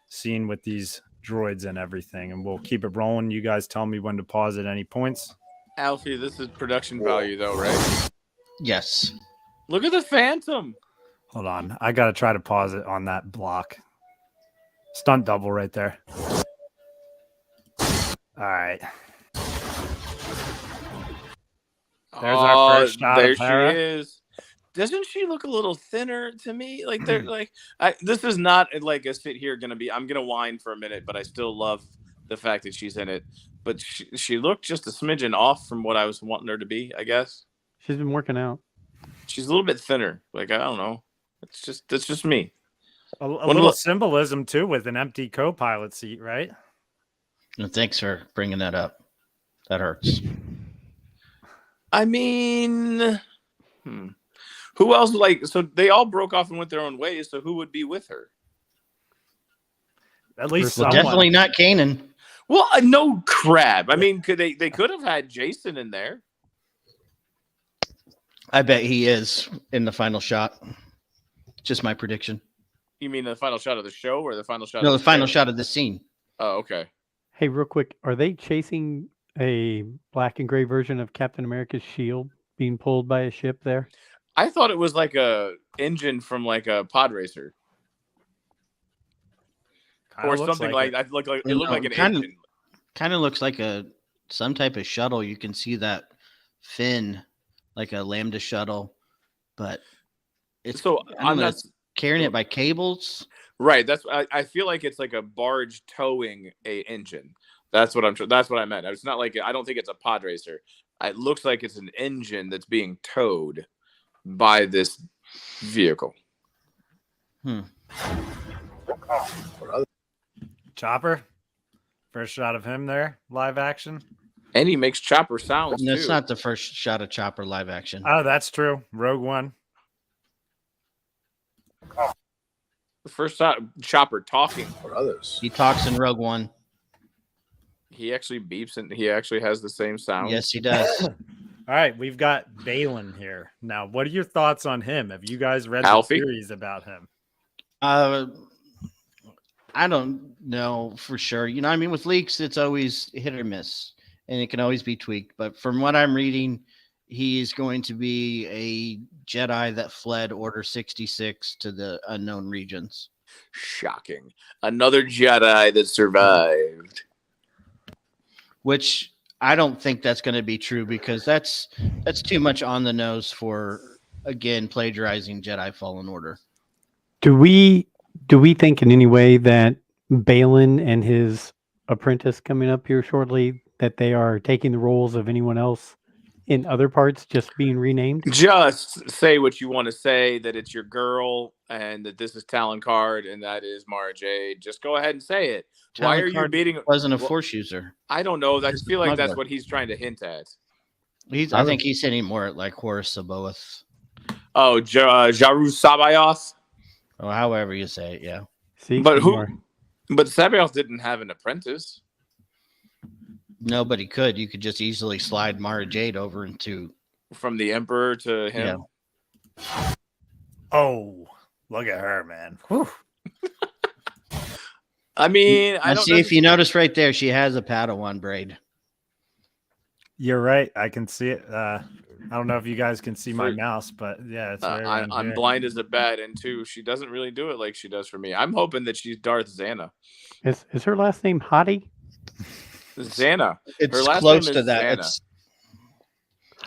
scene with these droids and everything, and we'll keep it rolling. You guys tell me when to pause at any points. Alfie, this is production value, though, right? Yes. Look at the Phantom. Hold on, I gotta try to pause it on that block. Stunt double right there. All right. There's our first shot. There of Hera. she is. Doesn't she look a little thinner to me? Like they're like, this is not like a sit here gonna be. I'm gonna whine for a minute, but I still love the fact that she's in it. But she looked just a smidgen off from what I was wanting her to be, I guess. She's been working out. She's a little bit thinner. Like, I don't know. That's just me. A little symbolism too with an empty co-pilot seat, right? And thanks for bringing that up. That hurts. I mean, who else? Like, so they all broke off and went their own ways. So who would be with her? At least Well, definitely not Kanan. Well, no crab. I mean, they could have had Jason in there. I bet he is in the final shot. Just my prediction. You mean the final shot of the show or the final shot? No, of the final shot of the scene. Oh, okay. Hey, real quick, are they chasing a black and gray version of Captain America's shield being pulled by a ship there? I thought it was like a engine from like a pod racer. Or something like that. It looked like an engine. Kind of looks like some type of shuttle. You can see that fin, like a Lambda shuttle, but it's carrying it by cables. Right. I feel like it's like a barge towing a engine. That's what I meant. It's not like, I don't think it's a pod racer. It looks like it's an engine that's being towed by this vehicle. Chopper. First shot of him there, live action. And he makes Chopper sounds That's too. not the first shot of Chopper live action. Oh, that's true. Rogue One. The first shot, Chopper talking. For others. He talks in Rogue One. He actually beeps and he actually has the same sound. Yes, he does. All right, we've got Balin here. Now, what are your thoughts on him? Have you guys read Alfie? the series about him? I don't know for sure. You know, I mean, with leaks, it's always hit or miss, and it can always be tweaked. But from what I'm reading, he's going to be a Jedi that fled Order 66 to the unknown regions. Shocking. Another Jedi that survived. Which I don't think that's going to be true because that's too much on the nose for, again, plagiarizing Jedi Fallen Order. Do we think in any way that Balin and his apprentice coming up here shortly, that they are taking the roles of anyone else in other parts, just being renamed? Just say what you want to say, that it's your girl and that this is Talon Card and that is Mara Jade. Just go ahead and say it. Why are you beating? Wasn't a Force user. I don't know. I feel like that's smuggler. what he's trying to hint at. I think he's hitting more at like Horus Sabaoth. Oh, Jaru Sabayoth. Or however you say it, yeah. See, But who? more. But Sabayoth didn't have an apprentice. Nobody could. You could just easily slide Mara Jade over into From the Emperor to him. Yeah. Oh, look at her, man. Whew. I mean, I And don't see if you notice right there, she has a Padawan braid. You're right. I can see it. I don't know if you guys can see my mouse, but yeah, it's right around I'm here. blind as a bat, and two, she doesn't really do it like she does for me. I'm hoping that she's Darth Xana. Is her last name Hottie? Xana. It's Her last close name to is Xana. that.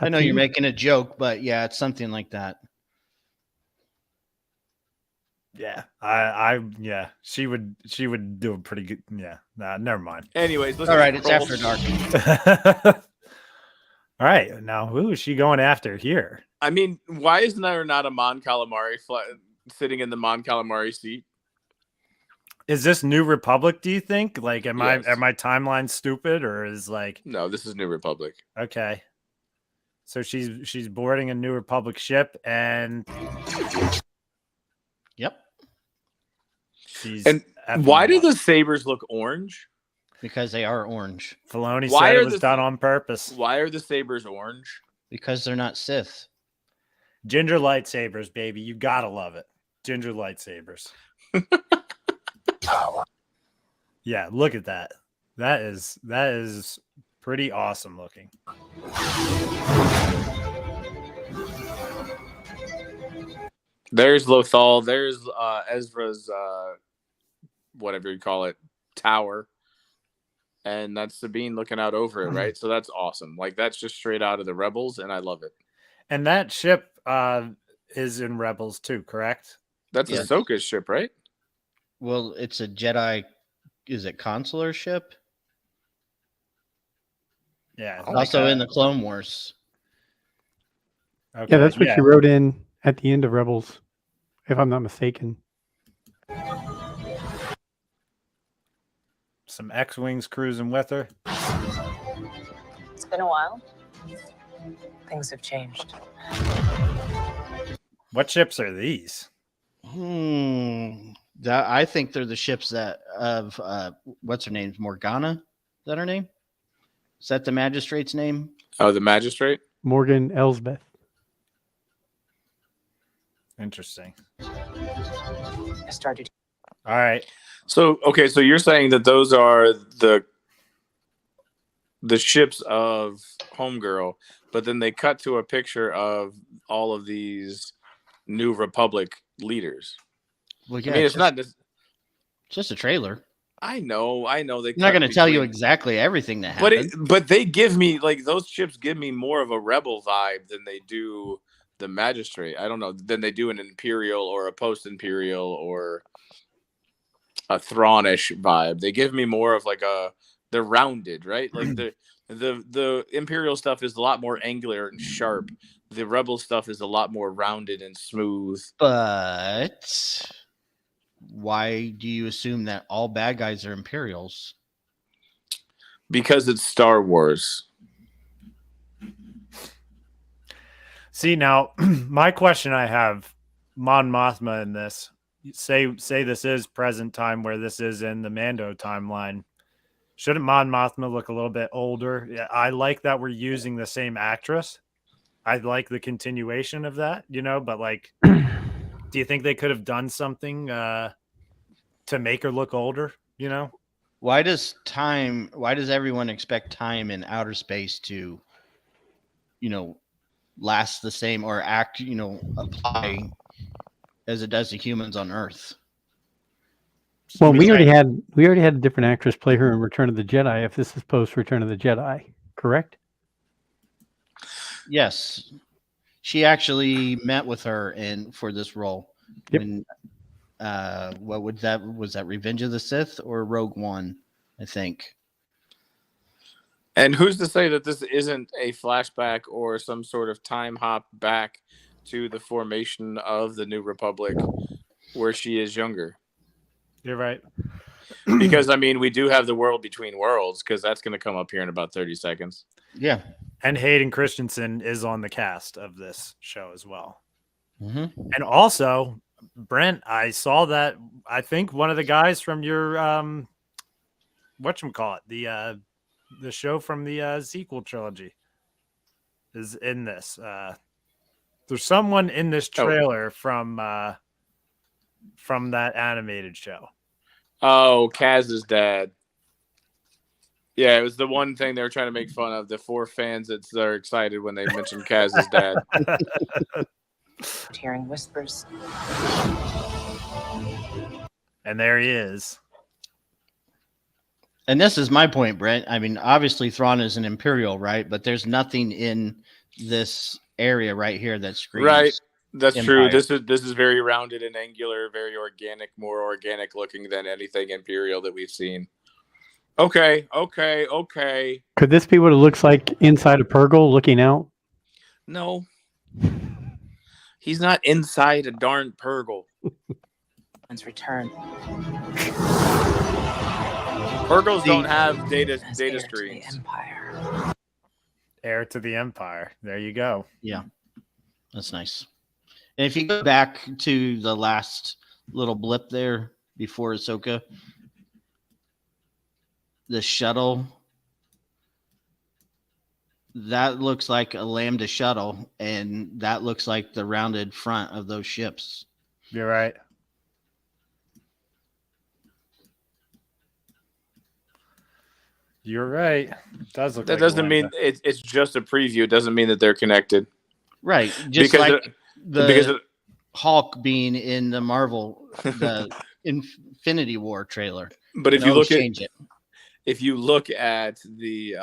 I know you're making a joke, but yeah, it's something like that. Yeah, yeah, she would do a pretty good. Yeah, nah, never mind. Anyways, let's All right, it's roll. after dark. All right, now who is she going after here? I mean, why isn't there not a Mon Calamari sitting in the Mon Calamari seat? Is this New Republic? Do you think? Like, am Yes. are my timelines stupid, or is like No, this is New Republic. okay? So she's boarding a New Republic ship, and Yep. she's And effing why do what? the sabers look orange? Because they are orange. Filoni Why said are it was the- done on purpose? Why are the sabers orange? Because they're not Sith. Ginger lightsabers, baby, you gotta love it. Ginger lightsabers. Yeah, look at that. That is pretty awesome looking. There's Lothal. There's Ezra's whatever you call it, tower. And that's Sabine looking out over it, right? So that's awesome. Like, that's just straight out of the Rebels, and I love it. And that ship is in Rebels too, correct? That's Yes. Ahsoka's ship, right? Well, it's a Jedi. Is it consular ship? Yeah. Also in the Clone Wars. Okay. Yeah, that's what she wrote in at the end of Rebels, if I'm not mistaken. Some X-Wings cruising with her. It's been a while. Things have changed. What ships are these? I think they're the ships that of what's her name? Morgana? Is that her name? Is that the magistrate's name? Oh, the magistrate? Morgan Elsbeth. Interesting. I started. All right. So, okay, so you're saying that those are the ships of Homegirl, but then they cut to a picture of all of these New Republic leaders. Well, yeah, I mean, it's not it's just a trailer. I know. They I'm not going to tell you exactly everything that happened. But they give me, like, those ships give me more of a rebel vibe than they do the magistrate. I don't know, than they do an Imperial or a post-Imperial or a Thrawn-ish vibe. They give me more of like they're rounded, right? Like the Imperial stuff is a lot more angular and sharp the Rebel stuff is a lot more rounded and smooth. But why do you assume that all bad guys are Imperials? Because it's Star Wars. See, now, my question I have, Mon Mothma in this, say this is present time where this is in the Mando timeline. Shouldn't Mon Mothma look a little bit older? Yeah, I like that we're using the same actress. I like the continuation of that, but like, do you think they could have done something to make her look older, Why does everyone expect time in outer space to, last the same or act, apply as it does to humans on Earth? Well, we already had a different actress play her in Return of the Jedi. If this is post Return of the Jedi, correct? Yes, she actually met with her for this role. Yep. When what was that Revenge of the Sith or Rogue One, I think. And who's to say that this isn't a flashback or some sort of time hop back to the formation of the New Republic where she is younger? You're right. Because, I mean, we do have the world between worlds, because that's going to come up here in about 30 seconds. Yeah. And Hayden Christensen is on the cast of this show as well. Mm-hmm. And also, Brent, I saw that, I think one of the guys from your, whatchamacallit, the show from the sequel trilogy is in this. There's someone in this trailer from that animated show. Oh, Kaz's dad. Yeah, it was the one thing they were trying to make fun of. The 4 fans that are excited when they mentioned Kaz's dad. Hearing whispers. And there he is. And this is my point, Brent. I mean, obviously Thrawn is an Imperial, right? But there's nothing in this area right here that screams. Right. That's Empire. true. This is very rounded and angular, very organic, more organic looking than anything Imperial that we've seen. Okay. Could this be what it looks like inside a Purgle looking out? No. He's not inside a darn Purgle. Let's return. Purgles don't have data As data heir to the screens. Empire. Heir to the Empire. There you go. Yeah, that's nice. And if you go back to the last little blip there before Ahsoka, the shuttle, that looks like a Lambda shuttle, and that looks like the rounded front of those ships. You're right. You're right. It does look That like doesn't mean Lambda. it's just a preview. It doesn't mean that they're connected. Right. Just Because like because the Hulk being in the Marvel, the Infinity War trailer. But if you look change it. If you look at the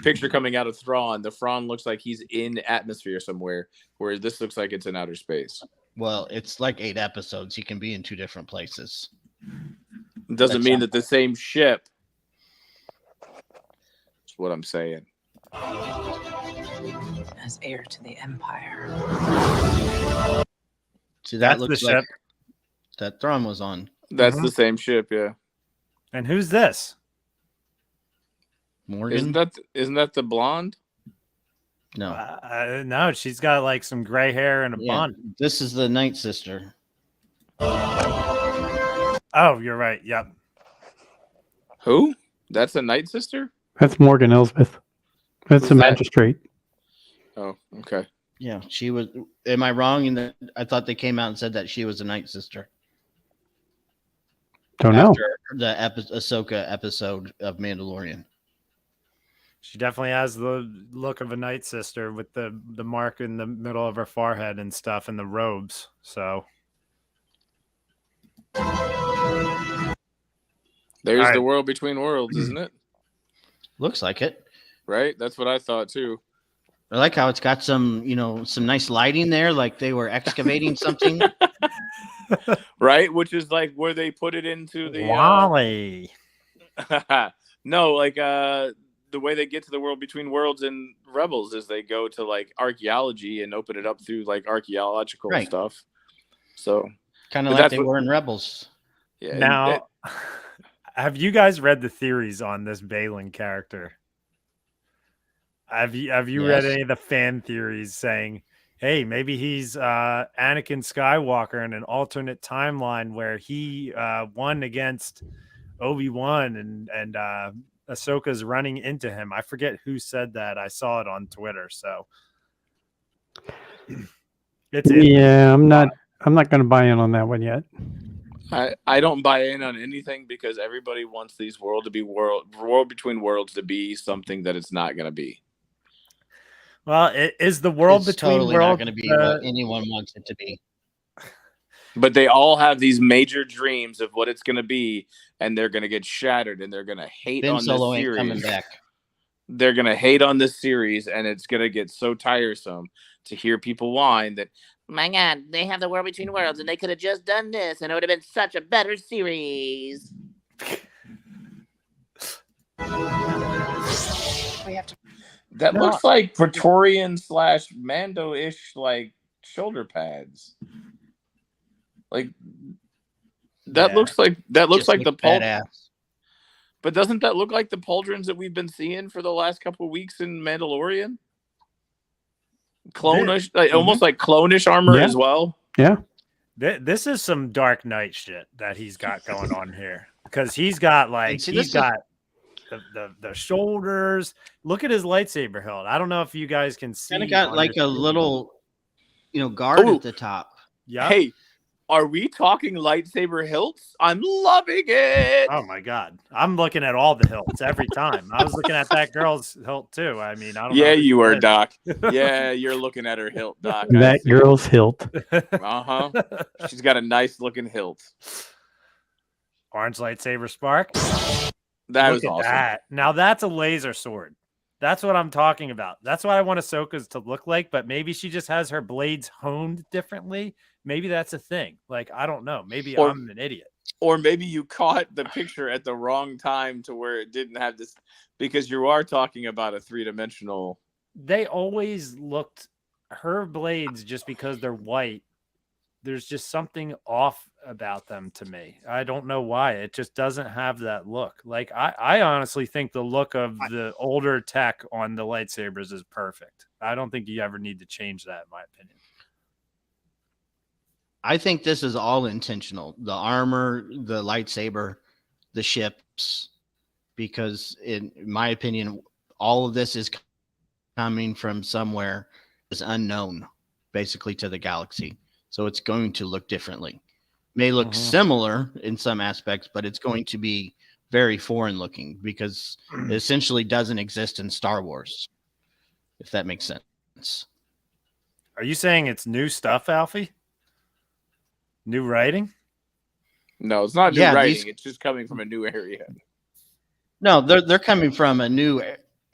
picture coming out of Thrawn, the Thrawn looks like he's in atmosphere somewhere, where this looks like it's in outer space. Well, it's like 8 episodes. He can be in 2 different places. It doesn't mean that the same ship. That's what I'm saying. As heir to the Empire. See, that That's looks the like ship. that Thrawn was on. That's the same ship, yeah. And who's this? Morgan? Isn't that the blonde? No. No, she's got like some gray hair and a bun. This is the Night Sister. Oh, you're right. Yep. Who? That's a Night Sister? That's Morgan Elsbeth. That's Who's the that? magistrate. Oh, okay. Yeah, she was. Am I wrong in that? I thought they came out and said that she was a Night Sister. Don't know. After the Ahsoka episode of Mandalorian. She definitely has the look of a Night Sister with the mark in the middle of her forehead and stuff and the robes. So There's All the right. world between worlds, isn't it? Looks like it. Right? That's what I thought too. I like how it's got some, some nice lighting there, like they were excavating something. Right? Which is like where they put it into the Wally. no, like the way they get to the world between worlds in Rebels is they go to like archaeology and open it up through like archaeological stuff. So kind of like they were in Rebels. Yeah. Now, have you guys read the theories on this Balin character? Have you read any of the fan theories saying, hey, maybe he's Anakin Skywalker in an alternate timeline where he won against Obi-Wan and Ahsoka's running into him? I forget who said that. I saw it on Twitter. So I'm not going to buy in on that one yet. I don't buy in on anything because everybody wants these world between worlds to be something that it's not going to be. Well, is the world between totally worlds not going to be what anyone wants it to be. But they all have these major dreams of what it's going to be, and they're going to get shattered, and they're going to hate on Solo this ain't series. Coming back. They're going to hate on this series, and it's going to get so tiresome to hear people whine that, my God, they have the world between worlds, and they could have just done this, and it would have been such a better series. We have to. That looks like Praetorian / Mando-ish like shoulder pads. Like that looks like the badass. But doesn't that look like the pauldrons that we've been seeing for the last couple of weeks in Mandalorian? Clone-ish, almost like clone-ish armor as well. Yeah. This is some Dark Knight shit that he's got going on here, because he's got like the shoulders. Look at his lightsaber hilt. I don't know if you guys can see. Kind of got like a little, guard at the top. Yeah. Hey, are we talking lightsaber hilts? I'm loving it. Oh my God. I'm looking at all the hilts every time. I was looking at that girl's hilt too. I mean, I don't know. Yeah, you are, Doc. Yeah, you're looking at her hilt, Doc. That girl's hilt. Uh-huh. She's got a nice looking hilt. Orange lightsaber spark. That Look was awesome. That. Now that's a laser sword. That's what I'm talking about. That's what I want Ahsoka's to look like, but maybe she just has her blades honed differently. Maybe that's a thing. Like, I don't know. Maybe I'm an idiot. Or maybe you caught the picture at the wrong time to where it didn't have this, because you are talking about a 3-dimensional. They always looked, her blades, just because they're white, there's just something off about them to me. I don't know why. It just doesn't have that look. Like, I honestly think the look of the older tech on the lightsabers is perfect. I don't think you ever need to change that, in my opinion. I think this is all intentional. The armor, the lightsaber, the ships, because in my opinion, all of this is coming from somewhere is unknown, basically, to the galaxy. So it's going to look differently. May look similar in some aspects, but it's going to be very foreign looking because it essentially doesn't exist in Star Wars, if that makes sense. Are you saying it's new stuff, Alfie? New writing? No, it's not new writing. It's just coming from a new area. No, they're coming from a new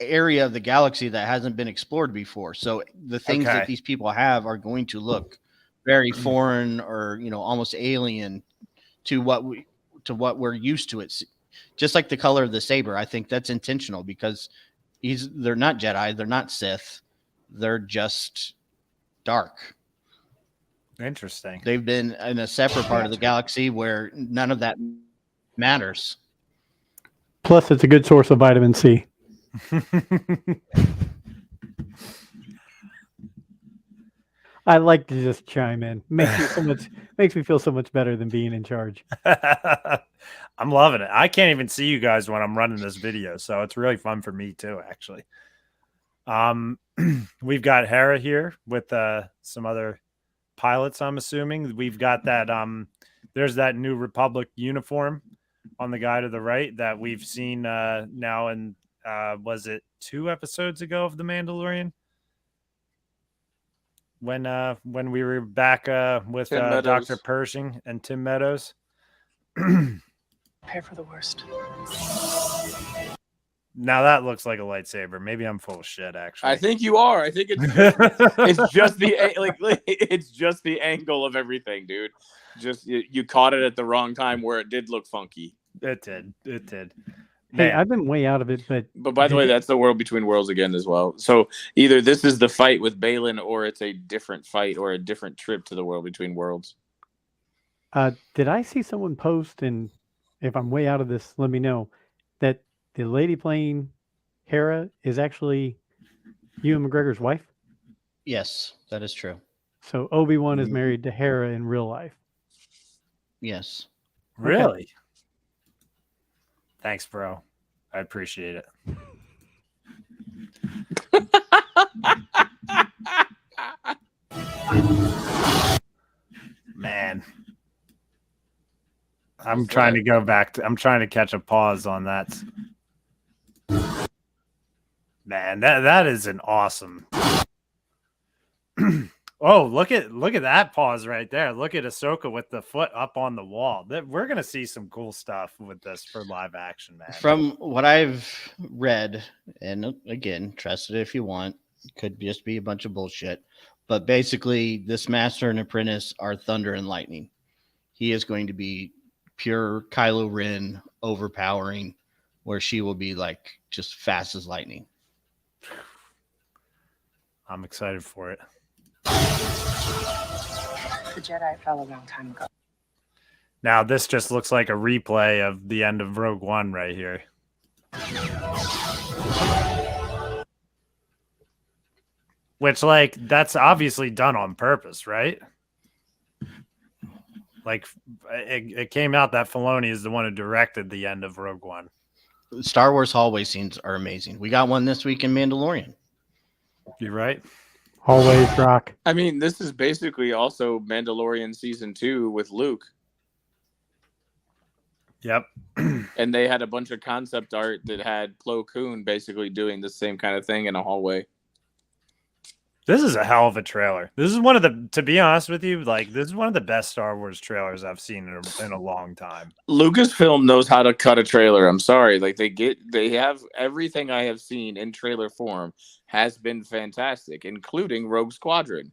area of the galaxy that hasn't been explored before. So the things that these people have are going to look very foreign or, almost alien to what we're used to. It just like the color of the saber. I think that's intentional because they're not Jedi, they're not Sith, they're just dark. Interesting. They've been in a separate part of the galaxy where none of that matters. Plus, it's a good source of vitamin C. I like to just chime in. Makes me feel so much better than being in charge. I'm loving it. I can't even see you guys when I'm running this video, so it's really fun for me too, actually. We've got Hera here with some other pilots, I'm assuming. We've got that there's that New Republic uniform on the guy to the right that we've seen now in was it 2 episodes ago of The Mandalorian? When we were back with Dr. Pershing and Tim Meadows. Prepare for the worst. Now that looks like a lightsaber. Maybe I'm full of shit, actually. I think you are. I think it's just it's just the angle of everything, dude. Just you caught it at the wrong time where it did look funky. It did. Hey, Man. I've been way out of it, but by the way, that's the World Between Worlds again as well. So either this is the fight with Balin, or it's a different fight or a different trip to the World Between Worlds. did I see someone post, and if I'm way out of this, let me know, that the lady playing Hera is actually Ewan McGregor's wife? Yes, that is true. So Obi-Wan is married to Hera in real life. Yes. Really? Okay. Thanks, bro. I appreciate it. Man. I'm trying to go back to, I'm trying to catch a pause on that. Man, that is an awesome. Oh, look at that pause right there. Look at Ahsoka with the foot up on the wall. We're gonna see some cool stuff with this for live action, man. From what I've read, and again, trust it if you want, could just be a bunch of bullshit. But basically, this master and apprentice are thunder and lightning. He is going to be pure Kylo Ren, overpowering, where she will be like just fast as lightning. I'm excited for it. The Jedi fell a long time ago. Now this just looks like a replay of the end of Rogue One right here. Which, like, that's obviously done on purpose, right? Like, it came out that Filoni is the one who directed the end of Rogue One. Star Wars hallway scenes are amazing. We got one this week in Mandalorian. You're right. Always rock. I mean, this is basically also Mandalorian season 2 with Luke. Yep. And they had a bunch of concept art that had Plo Koon basically doing the same kind of thing in a hallway. This is a hell of a trailer. This is one of the, to be honest with you, like, this is one of the best Star Wars trailers I've seen in a long time. Lucasfilm knows how to cut a trailer. I'm sorry. Like, they have everything I have seen in trailer form has been fantastic, including Rogue Squadron.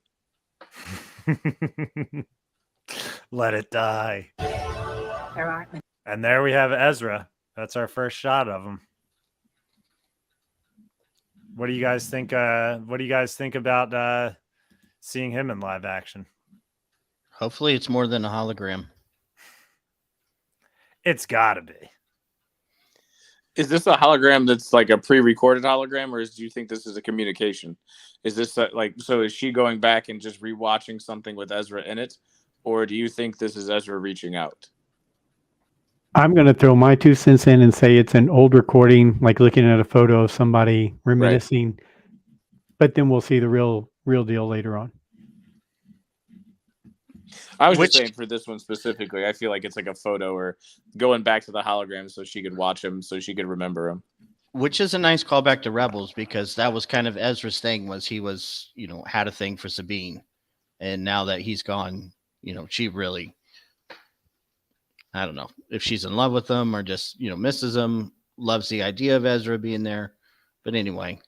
Let it die. There aren't many. And there we have Ezra. That's our first shot of him. What do you guys think? What do you guys think about seeing him in live action? Hopefully, it's more than a hologram. It's got to be. Is this a hologram that's like a pre-recorded hologram, or do you think this is a communication? Is this so is she going back and just rewatching something with Ezra in it, or do you think this is Ezra reaching out? I'm going to throw my 2 cents in and say it's an old recording, like looking at a photo of somebody reminiscing, right. But then we'll see the real deal later on. I was just saying for this one specifically, I feel like it's like a photo or going back to the hologram so she could watch him, so she could remember him. Which is a nice callback to Rebels, because that was kind of Ezra's thing, was he was, had a thing for Sabine. And now that he's gone, she really, I don't know if she's in love with him or just, misses him, loves the idea of Ezra being there. But anyway.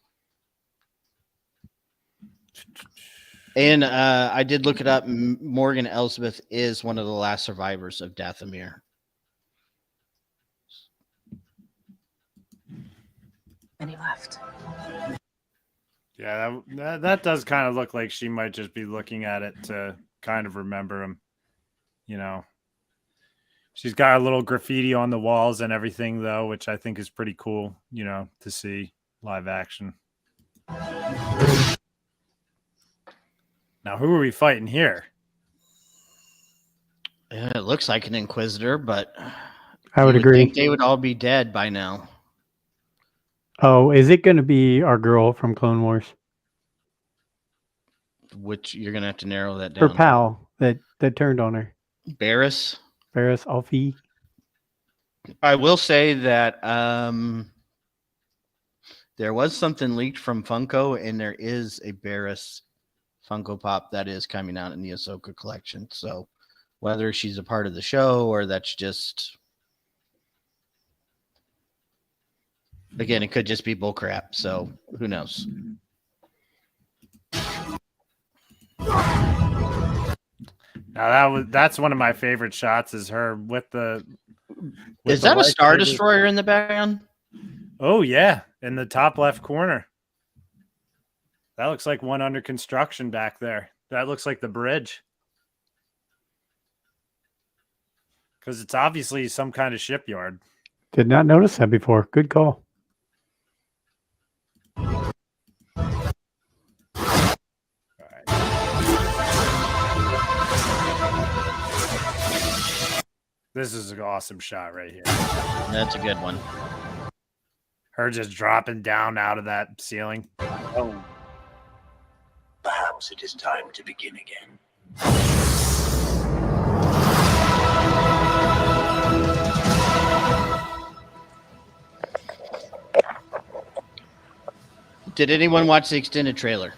And I did look it up. Morgan Elsbeth is one of the last survivors of Dathomir. And he left. Yeah, that does kind of look like she might just be looking at it to kind of remember him. She's got a little graffiti on the walls and everything, though, which I think is pretty cool, to see live action. Now, who are we fighting here? It looks like an Inquisitor, but I would agree. Think they would all be dead by now. Oh, is it going to be our girl from Clone Wars? Which you're going to have to narrow that down. Her pal that turned on her. Barriss Alfie. I will say that there was something leaked from Funko, and there is a Barriss Funko Pop that is coming out in the Ahsoka collection. So whether she's a part of the show or that's just, again, it could just be bullcrap. So who knows? Now that's one of my favorite shots is her with the. Is that a Star Destroyer in the background? Oh yeah, in the top left corner. That looks like one under construction back there. That looks like the bridge. Because it's obviously some kind of shipyard. Did not notice that before. Good call. This is an awesome shot right here. That's a good one. Her just dropping down out of that ceiling. Oh. Perhaps it is time to begin again. Did anyone watch the extended trailer?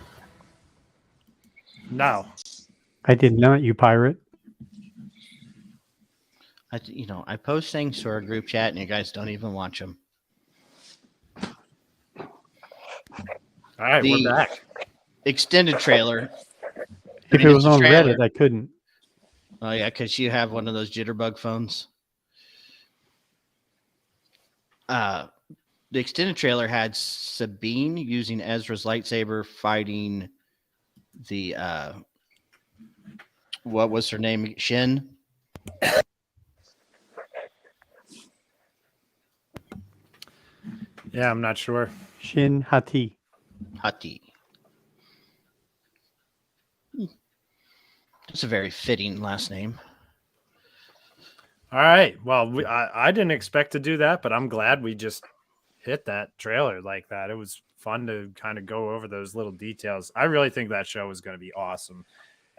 No. I did not, you pirate. I post things to our group chat and you guys don't even watch them. All right, we're back. Extended trailer. If it was on Reddit, I couldn't. Oh yeah, because you have one of those jitterbug phones. The extended trailer had Sabine using Ezra's lightsaber fighting the what was her name? Shin. Yeah, I'm not sure. Shin Hati. Hati. It's a very fitting last name. All right. Well, I didn't expect to do that, but I'm glad we just hit that trailer like that. It was fun to kind of go over those little details. I really think that show is going to be awesome.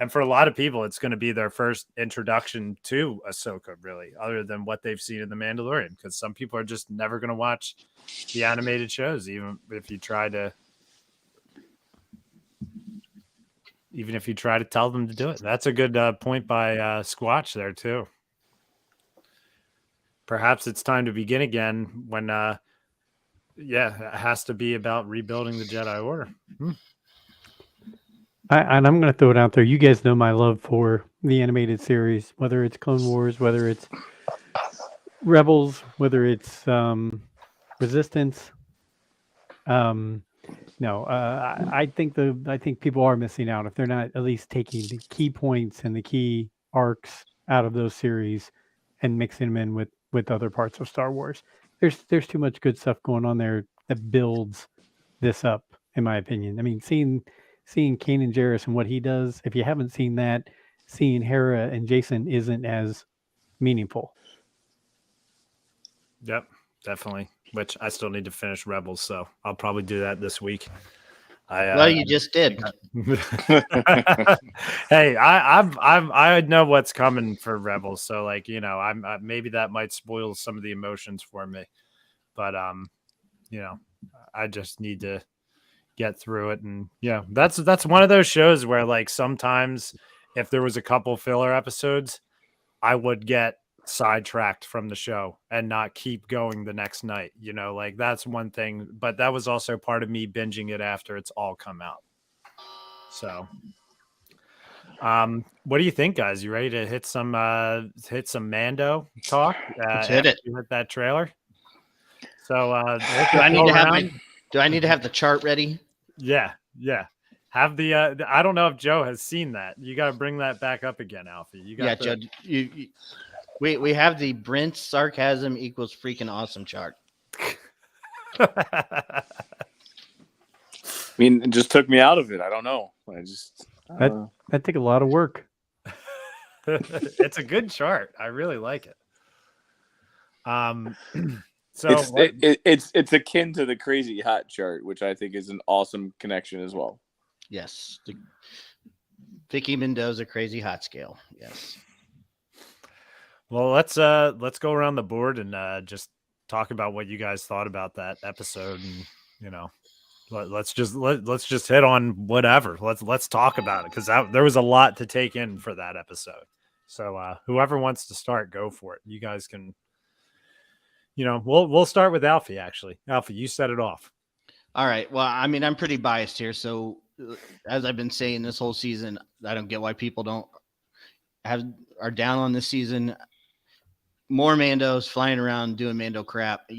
And for a lot of people, it's going to be their first introduction to Ahsoka, really, other than what they've seen in The Mandalorian, because some people are just never going to watch the animated shows, even if you try to tell them to do it. That's a good point by Squatch there, too. Perhaps it's time to begin again when, it has to be about rebuilding the Jedi Order. And I'm going to throw it out there. You guys know my love for the animated series, whether it's Clone Wars, whether it's Rebels, whether it's Resistance. I think people are missing out if they're not at least taking the key points and the key arcs out of those series and mixing them in with other parts of Star Wars. There's too much good stuff going on there that builds this up, in my opinion. I mean, seeing Kanan Jarrus and what he does, if you haven't seen that, seeing Hera and Jason isn't as meaningful. Yep, definitely. Which I still need to finish Rebels, so I'll probably do that this week. You just did. Hey, I know what's coming for Rebels, so maybe that might spoil some of the emotions for me, but I just need to get through it, and that's one of those shows where sometimes if there was a couple filler episodes, I would get sidetracked from the show and not keep going the next night. That's one thing, but that was also part of me binging it after it's all come out. So what do you think, guys? You ready to hit some Mando talk? Let's hit it. You hit that trailer. So do I need to have the chart ready? Yeah. Have the I don't know if Joe has seen that. You got to bring that back up again, Alfie. Joe. We have the Brent sarcasm equals freaking awesome chart. I mean, it just took me out of it. I don't know. That took a lot of work. It's a good chart. I really like it. So it's akin to the Crazy Hot chart, which I think is an awesome connection as well. Yes, the Vicky Mendoza Crazy Hot scale. Yes. Well, let's go around the board and just talk about what you guys thought about that episode, and let's just hit on whatever. Let's talk about it, because there was a lot to take in for that episode. So whoever wants to start, go for it. You guys can. We'll start with Alfie. Actually, Alfie, you set it off. All right. Well, I mean, I'm pretty biased here, so as I've been saying this whole season, I don't get why people are down on this season. More Mandos flying around doing Mando crap. I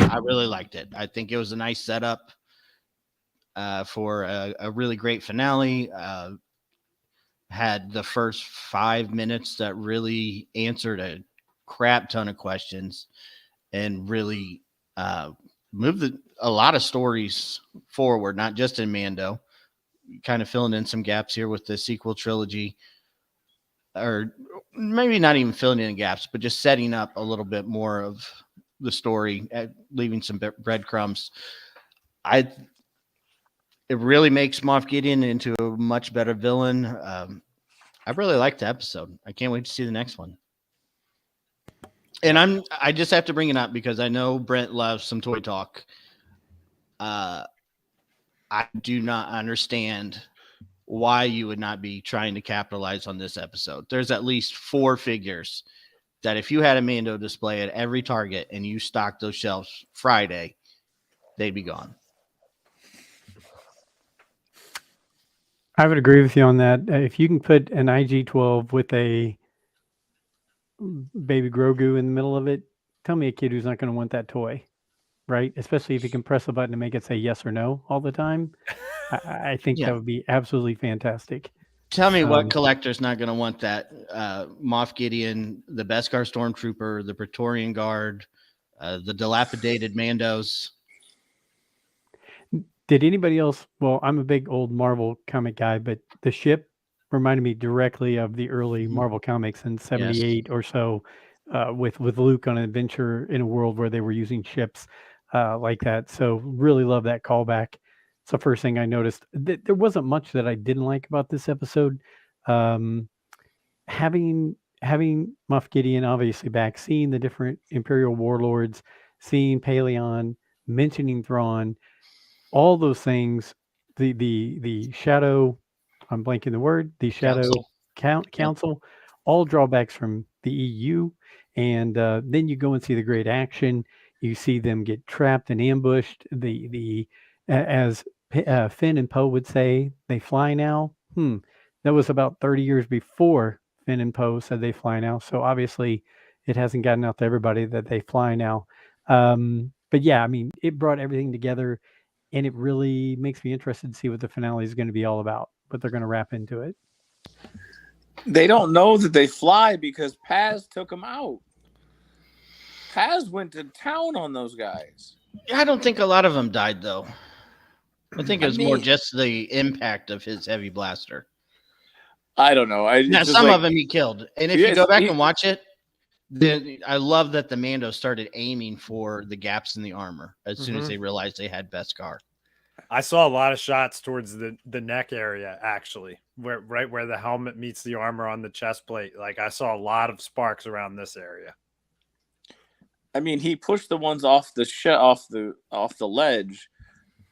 I really liked it. I think it was a nice setup for a really great finale. Had the first 5 minutes that really answered a crap ton of questions and really moved a lot of stories forward, not just in Mando, kind of filling in some gaps here with the sequel trilogy, or maybe not even filling in gaps, but just setting up a little bit more of the story, leaving some breadcrumbs. It really makes Moff Gideon into a much better villain. I really liked the episode. I can't wait to see the next one. And I just have to bring it up because I know Brent loves some toy talk. I do not understand why you would not be trying to capitalize on this episode. There's at least 4 figures that if you had a Mando display at every Target and you stocked those shelves Friday, they'd be gone. I would agree with you on that. If you can put an IG-12 with a baby Grogu in the middle of it, tell me a kid who's not going to want that toy, right? Especially if you can press a button to make it say yes or no all the time. I think that would be absolutely fantastic. Tell me what collector's not going to want that Moff Gideon, the Beskar Stormtrooper, the Praetorian Guard, the dilapidated Mandos. Did anybody else? Well, I'm a big old Marvel comic guy, but the ship reminded me directly of the early Marvel comics in '78 or so, with Luke on an adventure in a world where they were using ships like that. So really love that callback. It's the first thing I noticed. There wasn't much that I didn't like about this episode. Having Moff Gideon obviously back, seeing the different Imperial warlords, seeing Paleon, mentioning Thrawn. All those things, the shadow, I'm blanking the word, the shadow council, all drawbacks from the EU. And then you go and see the great action. You see them get trapped and ambushed. As Finn and Poe would say, they fly now. That was about 30 years before Finn and Poe said they fly now. So obviously it hasn't gotten out to everybody that they fly now. But yeah, I mean, it brought everything together. And it really makes me interested to see what the finale is going to be all about, what they're going to wrap into it. They don't know that they fly because Paz took them out. Paz went to town on those guys. I don't think a lot of them died, though. I think it was more just the impact of his heavy blaster. I don't know. Some of them he killed. And if you go back and watch it, then I love that the Mando started aiming for the gaps in the armor as soon as they realized they had Beskar. I saw a lot of shots towards the neck area, actually, right where the helmet meets the armor on the chest plate. Like I saw a lot of sparks around this area. I mean, he pushed the ones off the ledge,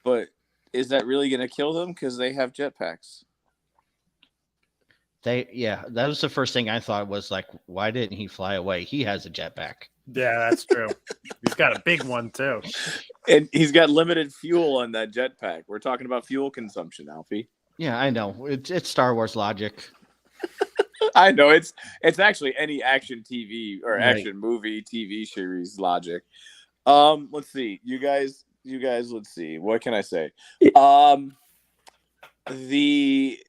but is that really going to kill them because they have jetpacks? That was the first thing I thought was like, why didn't he fly away? He has a jetpack. Yeah, that's true. He's got a big one too. And he's got limited fuel on that jetpack. We're talking about fuel consumption, Alfie. Yeah, I know. It's Star Wars logic. I know. It's actually any action TV or action movie TV series logic. Let's see. You guys, let's see. What can I say? The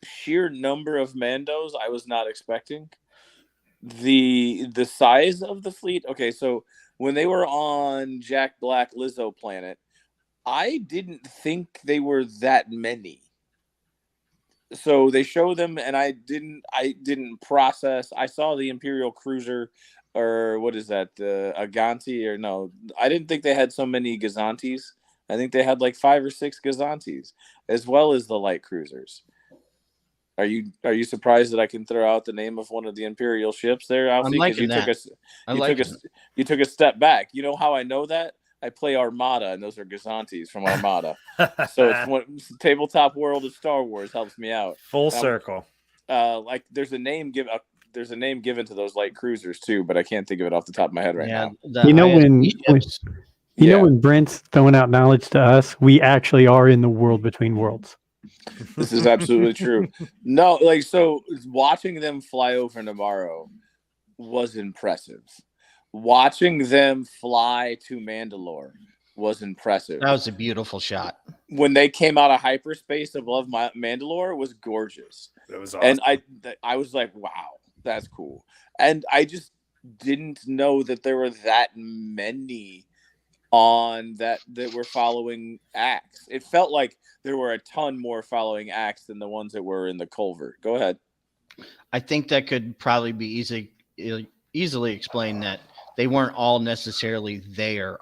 sheer number of Mandos I was not expecting. The size of the fleet. Okay, so when they were on Jack Black Lizzo planet, I didn't think they were that many. So they show them, and I didn't process. I saw the Imperial cruiser, or what is that? The Aganti, or no? I didn't think they had so many Gazantis. I think they had like 5 or 6 Gazantis, as well as the light cruisers. Are you surprised that I can throw out the name of one of the Imperial ships there, Alfie? I'm liking that. You took a step back. You know how I know that? I play Armada, and those are Gazantis from Armada. So it's tabletop world of Star Wars helps me out. Full circle. Like there's a name given to those light cruisers too, but I can't think of it off the top of my head right now. When Brent's throwing out knowledge to us, we actually are in the world between worlds. This is absolutely true. No, like, so watching them fly over Navarro was impressive. watching them fly to Mandalore was impressive. That was a beautiful shot. When they came out of hyperspace above Mandalore, was gorgeous. It was awesome. And I was like, wow, that's cool. And I just didn't know that there were that many on that were following Axe. It felt like there were a ton more following Axe than the ones that were in the culvert. Go ahead. I think that could probably be easily explained that they weren't all necessarily there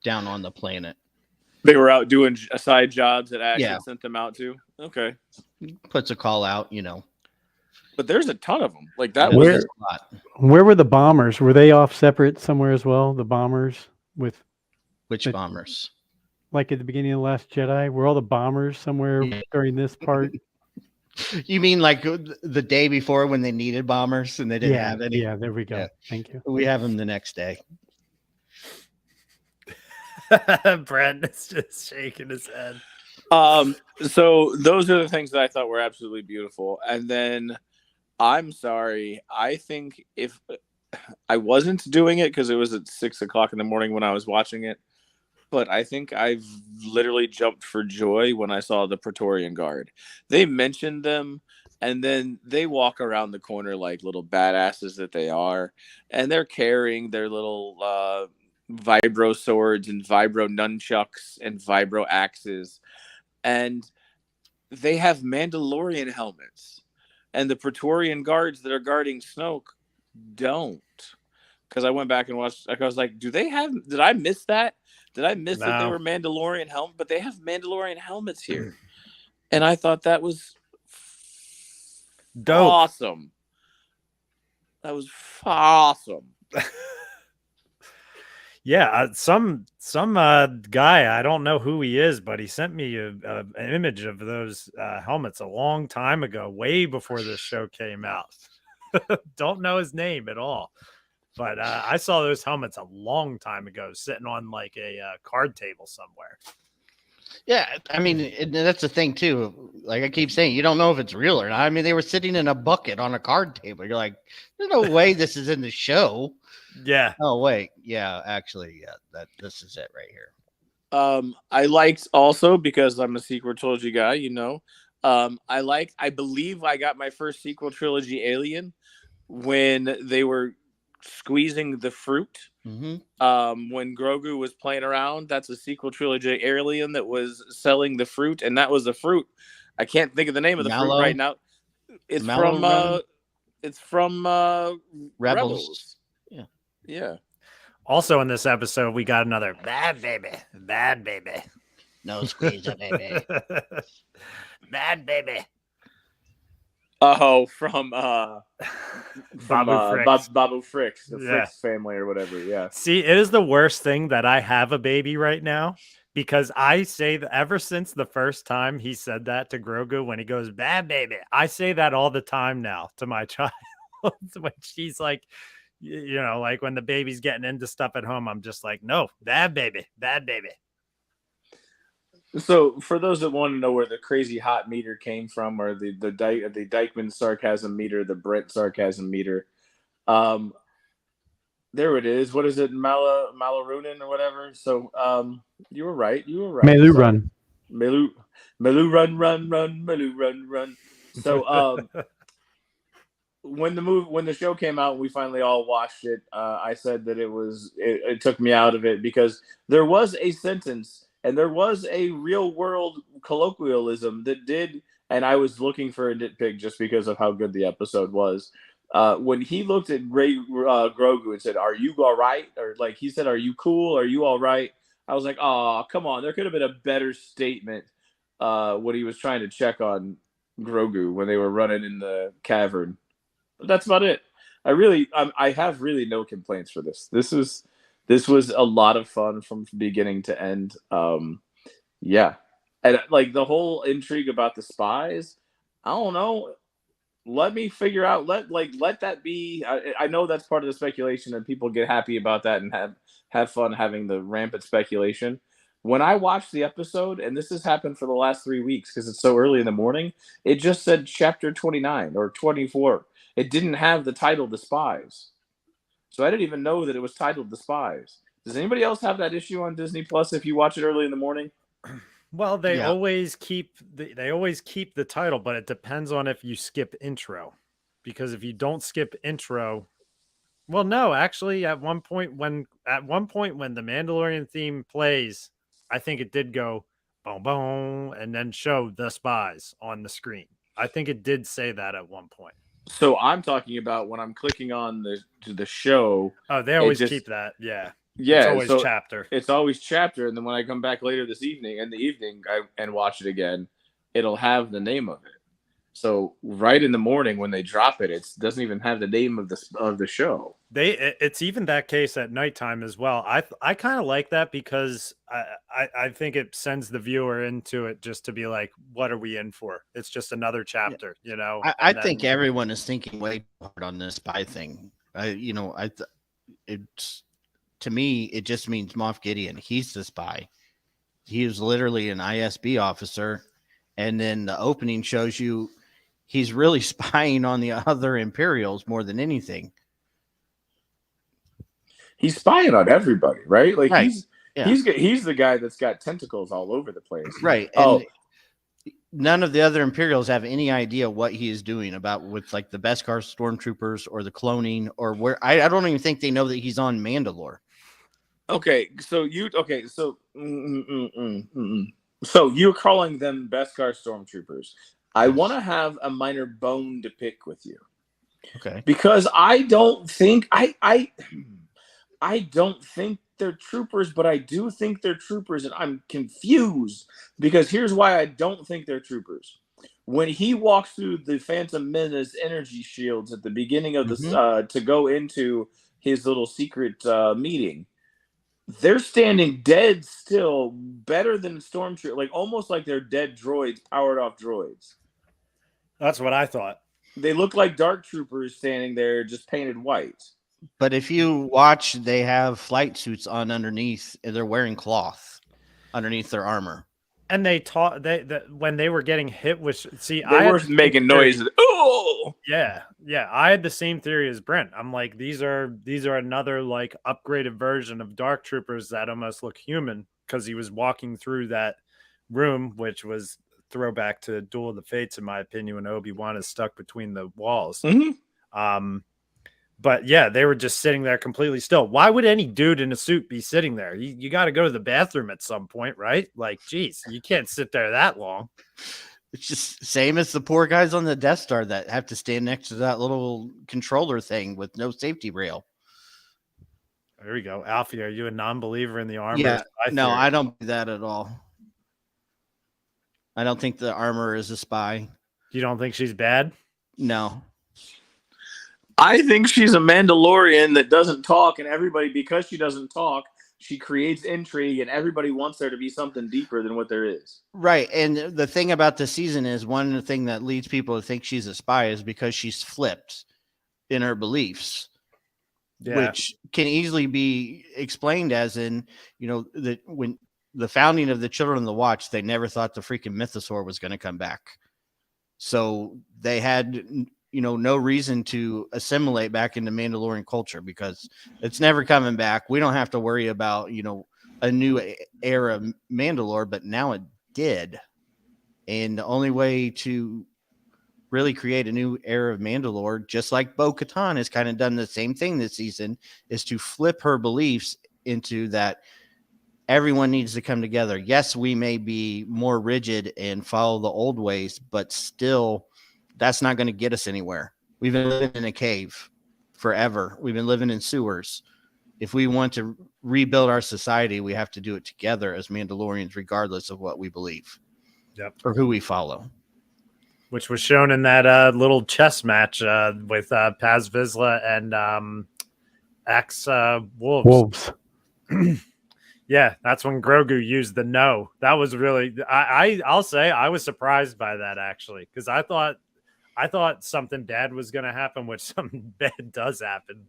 down on the planet. They were out doing side jobs that Axe Yeah. had sent them out to. Okay. Puts a call out, you know. But there's a ton of them. Like that Yeah, was there's a lot. Where were the bombers? Were they off separate somewhere as well? The bombers with Which bombers? like at the beginning of The Last Jedi? Were all the bombers somewhere during this part? You mean like the day before when they needed bombers and they didn't have any? Yeah, there we go. Yeah. Thank you. We have them the next day. Brent is just shaking his head. So those are the things that I thought were absolutely beautiful. And then I'm sorry, I think if I wasn't doing it because it was at 6 o'clock in the morning when I was watching it, but I think I've literally jumped for joy when I saw the Praetorian Guard. They mentioned them, and then they walk around the corner like little badasses that they are, and they're carrying their little vibro swords and vibro nunchucks and vibro axes, and they have Mandalorian helmets, and the Praetorian Guards that are guarding Snoke don't. Because I went back and watched, I was like, did I miss that? Did I miss that they were Mandalorian helmets? But they have Mandalorian helmets here. And I thought that was dope. Awesome. That was awesome. Yeah, some guy, I don't know who he is, but he sent me an image of those helmets a long time ago, way before this show came out. Don't know his name at all. But I saw those helmets a long time ago sitting on like a card table somewhere. Yeah, I mean, that's the thing, too. Like I keep saying, you don't know if it's real or not. I mean, they were sitting in a bucket on a card table. You're like, there's no way this is in the show. Yeah. Oh, wait. Yeah, actually, yeah, this is it right here. I liked also, because I'm a sequel trilogy guy, you know. I believe I got my first sequel trilogy Alien when they were squeezing the fruit. Mm-hmm. When Grogu was playing around, that's a sequel trilogy alien that was selling the fruit, and that was the fruit. I can't think of the name of the fruit right now. It's from Rebels. Yeah. Also in this episode, we got another bad baby. No squeeze it, baby. Bad baby. Oh, from Babu Fricks, the Fricks family or whatever. Yeah. See, it is the worst thing that I have a baby right now, because I say that ever since the first time he said that to Grogu when he goes, bad baby, I say that all the time now to my child. When she's like, you know, like when the baby's getting into stuff at home, I'm just like, no, bad baby. So, for those that want to know where the crazy hot meter came from, or the Dykeman sarcasm meter, the Brent sarcasm meter, there it is. What is it, Malarunin or whatever? So, you were right. Melu run. Melu run, Melu run. So, when the show came out and we finally all watched it, I said that it took me out of it because there was a sentence. And there was a real world colloquialism that did, and I was looking for a nitpick just because of how good the episode was. When he looked at Grogu and said, "Are you all right?" Or like he said, "Are you cool? Are you all right?" I was like, "Oh, come on! There could have been a better statement." When he was trying to check on Grogu when they were running in the cavern. But that's about it. I have really no complaints for this. This was a lot of fun from beginning to end. Yeah. And like the whole intrigue about the spies, I don't know. Let me figure out, let that be. I know that's part of the speculation and people get happy about that and have fun having the rampant speculation. When I watched the episode, and this has happened for the last 3 weeks because it's so early in the morning, it just said chapter 29 or 24. It didn't have the title The Spies. So I didn't even know that it was titled The Spies. Does anybody else have that issue on Disney Plus if you watch it early in the morning? Well, they Yeah. always keep the title, but it depends on if you skip intro. Because if you don't skip intro, well, no, actually, at one point when the Mandalorian theme plays, I think it did go boom boom and then show The Spies on the screen. I think it did say that at one point. So I'm talking about when I'm clicking on the show. Oh, they always keep that. Yeah. It's always So chapter. it's always chapter, and then when I come back later this evening, and watch it again, it'll have the name of it. So right in the morning when they drop it, it doesn't even have the name of the show. It's even that case at nighttime as well. I kind of like that because I think it sends the viewer into it just to be like, what are we in for? It's just another chapter, you know. I think everyone is thinking way too hard on this spy thing. It's to me, it just means Moff Gideon. He's the spy. He was literally an ISB officer, and then the opening shows you he's really spying on the other Imperials more than anything. He's spying on everybody, right? Like Right. he's the guy that's got tentacles all over the place, right? And none of the other Imperials have any idea what he is doing about with like the Beskar stormtroopers or the cloning or where. I don't even think they know that he's on Mandalore. So you're calling them Beskar stormtroopers. I want to have a minor bone to pick with you. Okay. Because I don't think I don't think they're troopers, but I do think they're troopers, and I'm confused because here's why I don't think they're troopers. When he walks through the Phantom Menace energy shields at the beginning of this to go into his little secret meeting, they're standing dead still, better than Stormtrooper, like almost like they're dead droids, powered off droids. That's what I thought. They look like dark troopers standing there, just painted white. But if you watch, they have flight suits on underneath, and they're wearing cloth underneath their armor. And they taught when they were getting hit with they were making noises. Oh, yeah. I had the same theory as Brent. I'm like, these are another like upgraded version of Dark Troopers that almost look human because he was walking through that room, which was throwback to Duel of the Fates, in my opinion, when Obi-Wan is stuck between the walls. But yeah, they were just sitting there completely still. Why would any dude in a suit be sitting there? You got to go to the bathroom at some point, right? Like, geez, you can't sit there that long. It's just same as the poor guys on the Death Star that have to stand next to that little controller thing with no safety rail. There we go. Alfie, are you a non-believer in the armor? Yeah, no, I don't do that at all. I don't think the armor is a spy. You don't think she's bad? No. I think she's a Mandalorian that doesn't talk, and everybody, because she doesn't talk, she creates intrigue, and everybody wants there to be something deeper than what there is. Right, and the thing about the season is one thing that leads people to think she's a spy is because she's flipped in her beliefs, which can easily be explained as in, that when the founding of the Children of the Watch, they never thought the freaking mythosaur was going to come back. So they had no reason to assimilate back into Mandalorian culture because it's never coming back. We don't have to worry about, a new era of Mandalore, but now it did. And the only way to really create a new era of Mandalore, just like Bo-Katan has kind of done the same thing this season, is to flip her beliefs into that everyone needs to come together. Yes, we may be more rigid and follow the old ways, but still that's not going to get us anywhere. We've been living in a cave forever. We've been living in sewers. If we want to rebuild our society, we have to do it together as Mandalorians, regardless of what we believe or who we follow. Which was shown in that little chess match with Paz Vizsla and Axe Wolves. Yeah, that's when Grogu used the no. That was really, I'll say I was surprised by that actually, because I thought something bad was going to happen, which something bad does happen.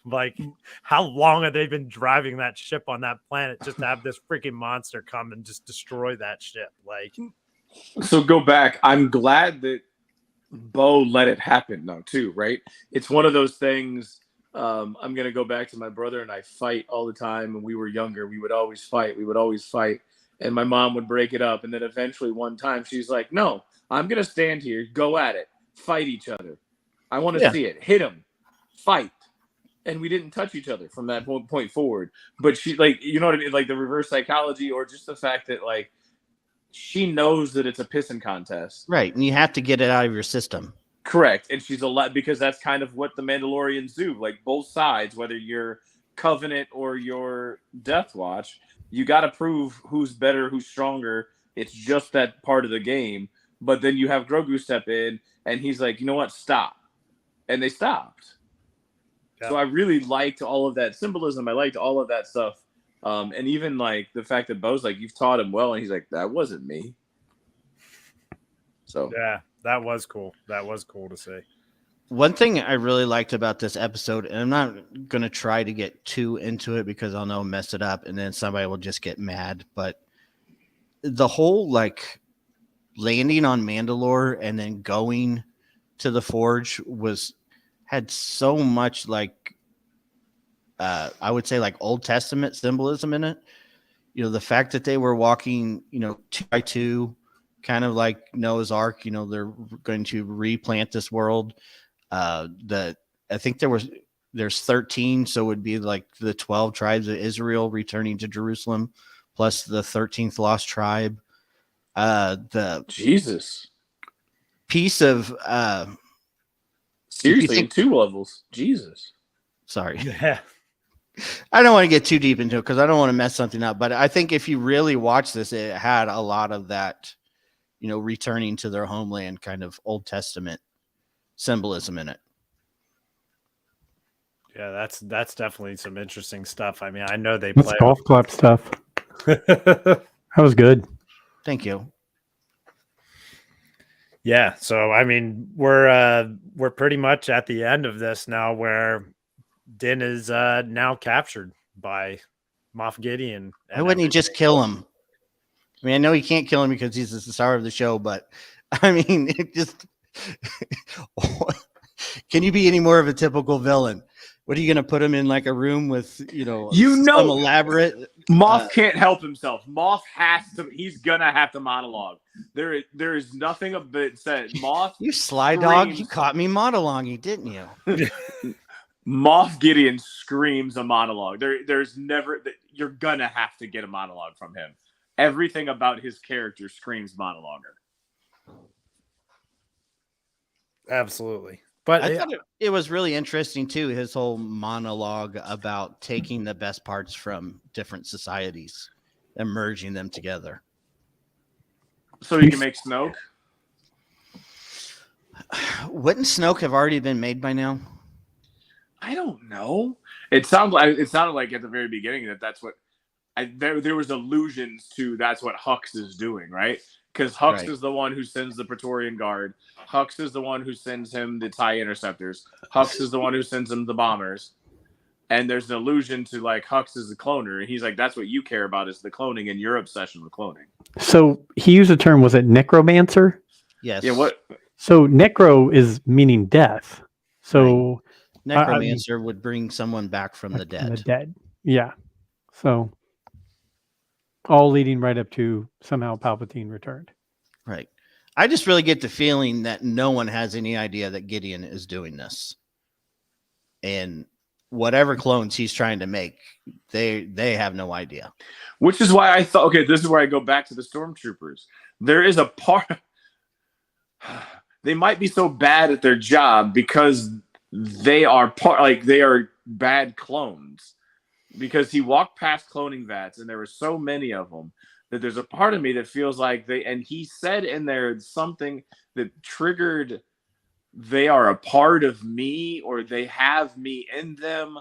Like, how long have they been driving that ship on that planet just to have this freaking monster come and just destroy that ship? Like, so go back. I'm glad that Bo let it happen, though, too, right? It's one of those things I'm gonna go back to my brother and I fight all the time. When we were younger, we would always fight. We would always fight, and my mom would break it up. And then eventually, one time, she's like, "No, I'm gonna stand here. Go at it. Fight each other. I want to Yeah. see it. Hit him. Fight." And we didn't touch each other from that point forward. But she, like, you know what I mean, like the reverse psychology, or just the fact that like she knows that it's a pissing contest. Right. And you have to get it out of your system. Correct. And she's a lot, because that's kind of what the Mandalorians do. Like both sides, whether you're Covenant or you're Death Watch, you got to prove who's better, who's stronger. It's just that part of the game. But then you have Grogu step in and he's like, you know what? Stop. And they stopped. Yeah. So I really liked all of that symbolism. I liked all of that stuff. And even like the fact that Bo's like, you've taught him well. And he's like, that wasn't me. So yeah, that was cool. That was cool to see. One thing I really liked about this episode, and I'm not going to try to get too into it because I'll know mess it up and then somebody will just get mad. But the whole like landing on Mandalore and then going to the Forge had so much like, I would say like Old Testament symbolism in it. You know, the fact that they were walking, 2 by 2, kind of like Noah's Ark, they're going to replant this world. I think there's 13. So it would be like the 12 tribes of Israel returning to Jerusalem, plus the 13th lost tribe. The Jesus piece of, seriously, 2 levels. Jesus. Sorry. Yeah. I don't want to get too deep into it because I don't want to mess something up. But I think if you really watch this, it had a lot of that, returning to their homeland kind of Old Testament symbolism in it. Yeah, that's definitely some interesting stuff. I mean, I know they play golf club stuff. That was good. Thank you. Yeah, so I mean, we're pretty much at the end of this now, where Din is now captured by Moff Gideon. Why wouldn't he just kill him? I mean, I know he can't kill him because he's the star of the show, but I mean, it just can you be any more of a typical villain? What are you going to put him in like a room with, some elaborate? Moff can't help himself. Moff has to. He's gonna have to monologue. There is nothing of it said. Moff, you sly dog, you caught me monologuing, didn't you? Moff Gideon screams a monologue. There's never. You're gonna have to get a monologue from him. Everything about his character screams monologuer. Absolutely. But I thought it was really interesting too, his whole monologue about taking the best parts from different societies and merging them together. So you can make Snoke? Wouldn't Snoke have already been made by now? I don't know. It sounded like at the very beginning that's what there was allusions to. That's what Hux is doing, right? Because Hux is the one who sends the Praetorian Guard. Hux is the one who sends him the TIE Interceptors. Hux is the one who sends him the bombers. And there's an allusion to like Hux is the cloner. And he's like, that's what you care about is the cloning and your obsession with cloning. So he used the term, was it necromancer? Yes. Yeah, what? So necro is meaning death. So necromancer would bring someone back from the dead. The dead. Yeah. So all leading right up to somehow Palpatine returned. Right. I just really get the feeling that no one has any idea that Gideon is doing this. And whatever clones he's trying to make, they have no idea. Which is why I thought, okay, this is where I go back to the stormtroopers. There is a part, they might be so bad at their job because they are they are bad clones. Because he walked past cloning vats and there were so many of them that there's a part of me that feels like and he said in there something that triggered, they are a part of me, or they have me in them,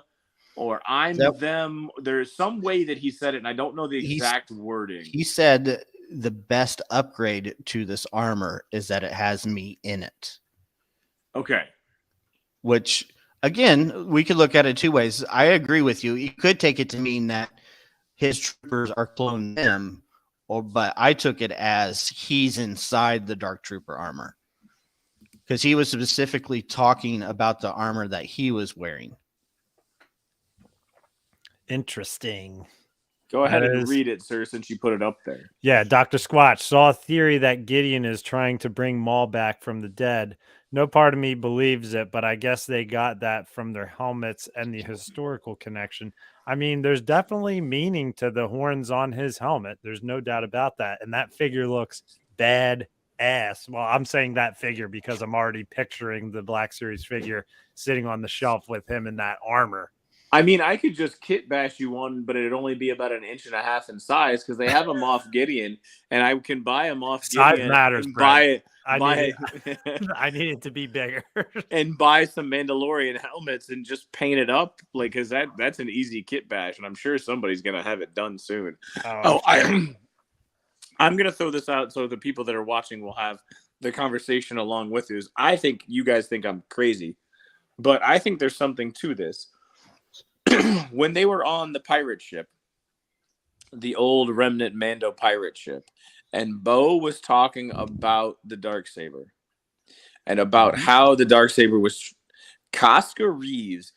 or I'm them. There's some way that he said it, and I don't know the exact wording. He said the best upgrade to this armor is that it has me in it. Okay. Which, again, we could look at it 2 ways. I agree with you. You could take it to mean that his troopers are cloning him, but I took it as he's inside the Dark Trooper armor. Because he was specifically talking about the armor that he was wearing. Interesting. Go ahead That and is- read it, sir, since you put it up there. Yeah, Dr. Squatch saw a theory that Gideon is trying to bring Maul back from the dead. No part of me believes it, but I guess they got that from their helmets and the historical connection. I mean, there's definitely meaning to the horns on his helmet. There's no doubt about that. And that figure looks bad ass. Well, I'm saying that figure because I'm already picturing the Black Series figure sitting on the shelf with him in that armor. I mean, I could just kit bash you one, but it'd only be about 1.5 inches in size because they have a Moff Gideon, and I can buy a Moff Size Gideon matters, and Brent. buy I need it to be bigger. and buy some Mandalorian helmets and just paint it up, like, because that's an easy kit bash, and I'm sure somebody's gonna have it done soon. I'm gonna throw this out so the people that are watching will have the conversation along with us. I think you guys think I'm crazy, but I think there's something to this. When they were on the pirate ship, the old remnant Mando pirate ship, and Bo was talking about the Darksaber and about how the Darksaber was, Casca Reeves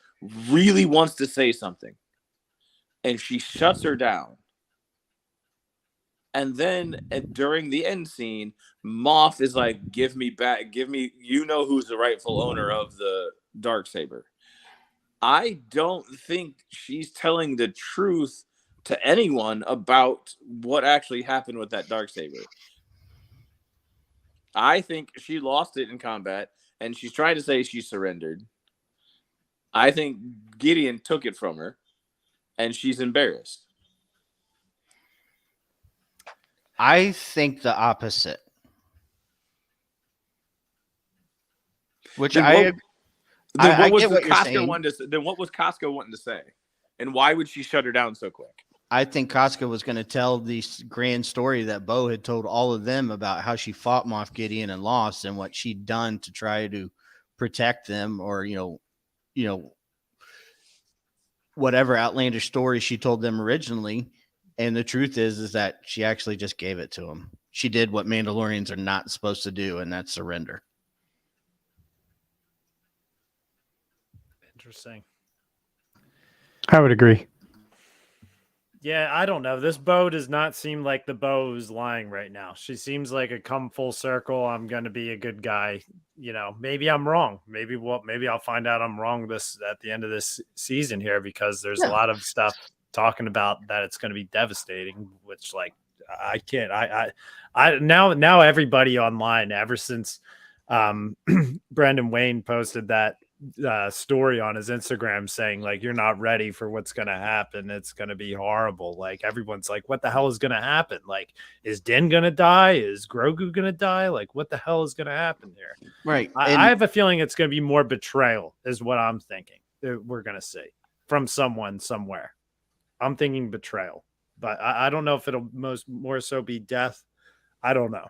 really wants to say something, and she shuts her down. And then during the end scene, Moff is like, give me back, you know who's the rightful owner of the Darksaber. I don't think she's telling the truth to anyone about what actually happened with that Darksaber. I think she lost it in combat, and she's trying to say she surrendered. I think Gideon took it from her, and she's embarrassed. I think the opposite. Which Then I what was get what you're Casca saying. Then what was Casca wanting to say, and why would she shut her down so quick? I think Casca was going to tell the grand story that Bo had told all of them about how she fought Moff Gideon and lost, and what she'd done to try to protect them, or you know, whatever outlandish story she told them originally. And the truth is that she actually just gave it to him. She did what Mandalorians are not supposed to do, and that's surrender. Interesting. I would agree. Yeah, I don't know. This Bo does not seem like the Bo who's lying right now. She seems like a come full circle. I'm going to be a good guy. You know, maybe I'm wrong. Maybe I'll find out I'm wrong this at the end of this season here, because there's a lot of stuff talking about that it's going to be devastating, which, like, I can't. I now everybody online, ever since Brandon Wayne posted that story on his Instagram saying, like, you're not ready for what's going to happen, it's going to be horrible. Like, everyone's like, what the hell is going to happen? Like, is Din going to die? Is Grogu going to die? Like, what the hell is going to happen here? Right. I have a feeling it's going to be more betrayal is what I'm thinking we're going to see from someone somewhere. I'm thinking betrayal, but I don't know if it'll more so be death. I don't know.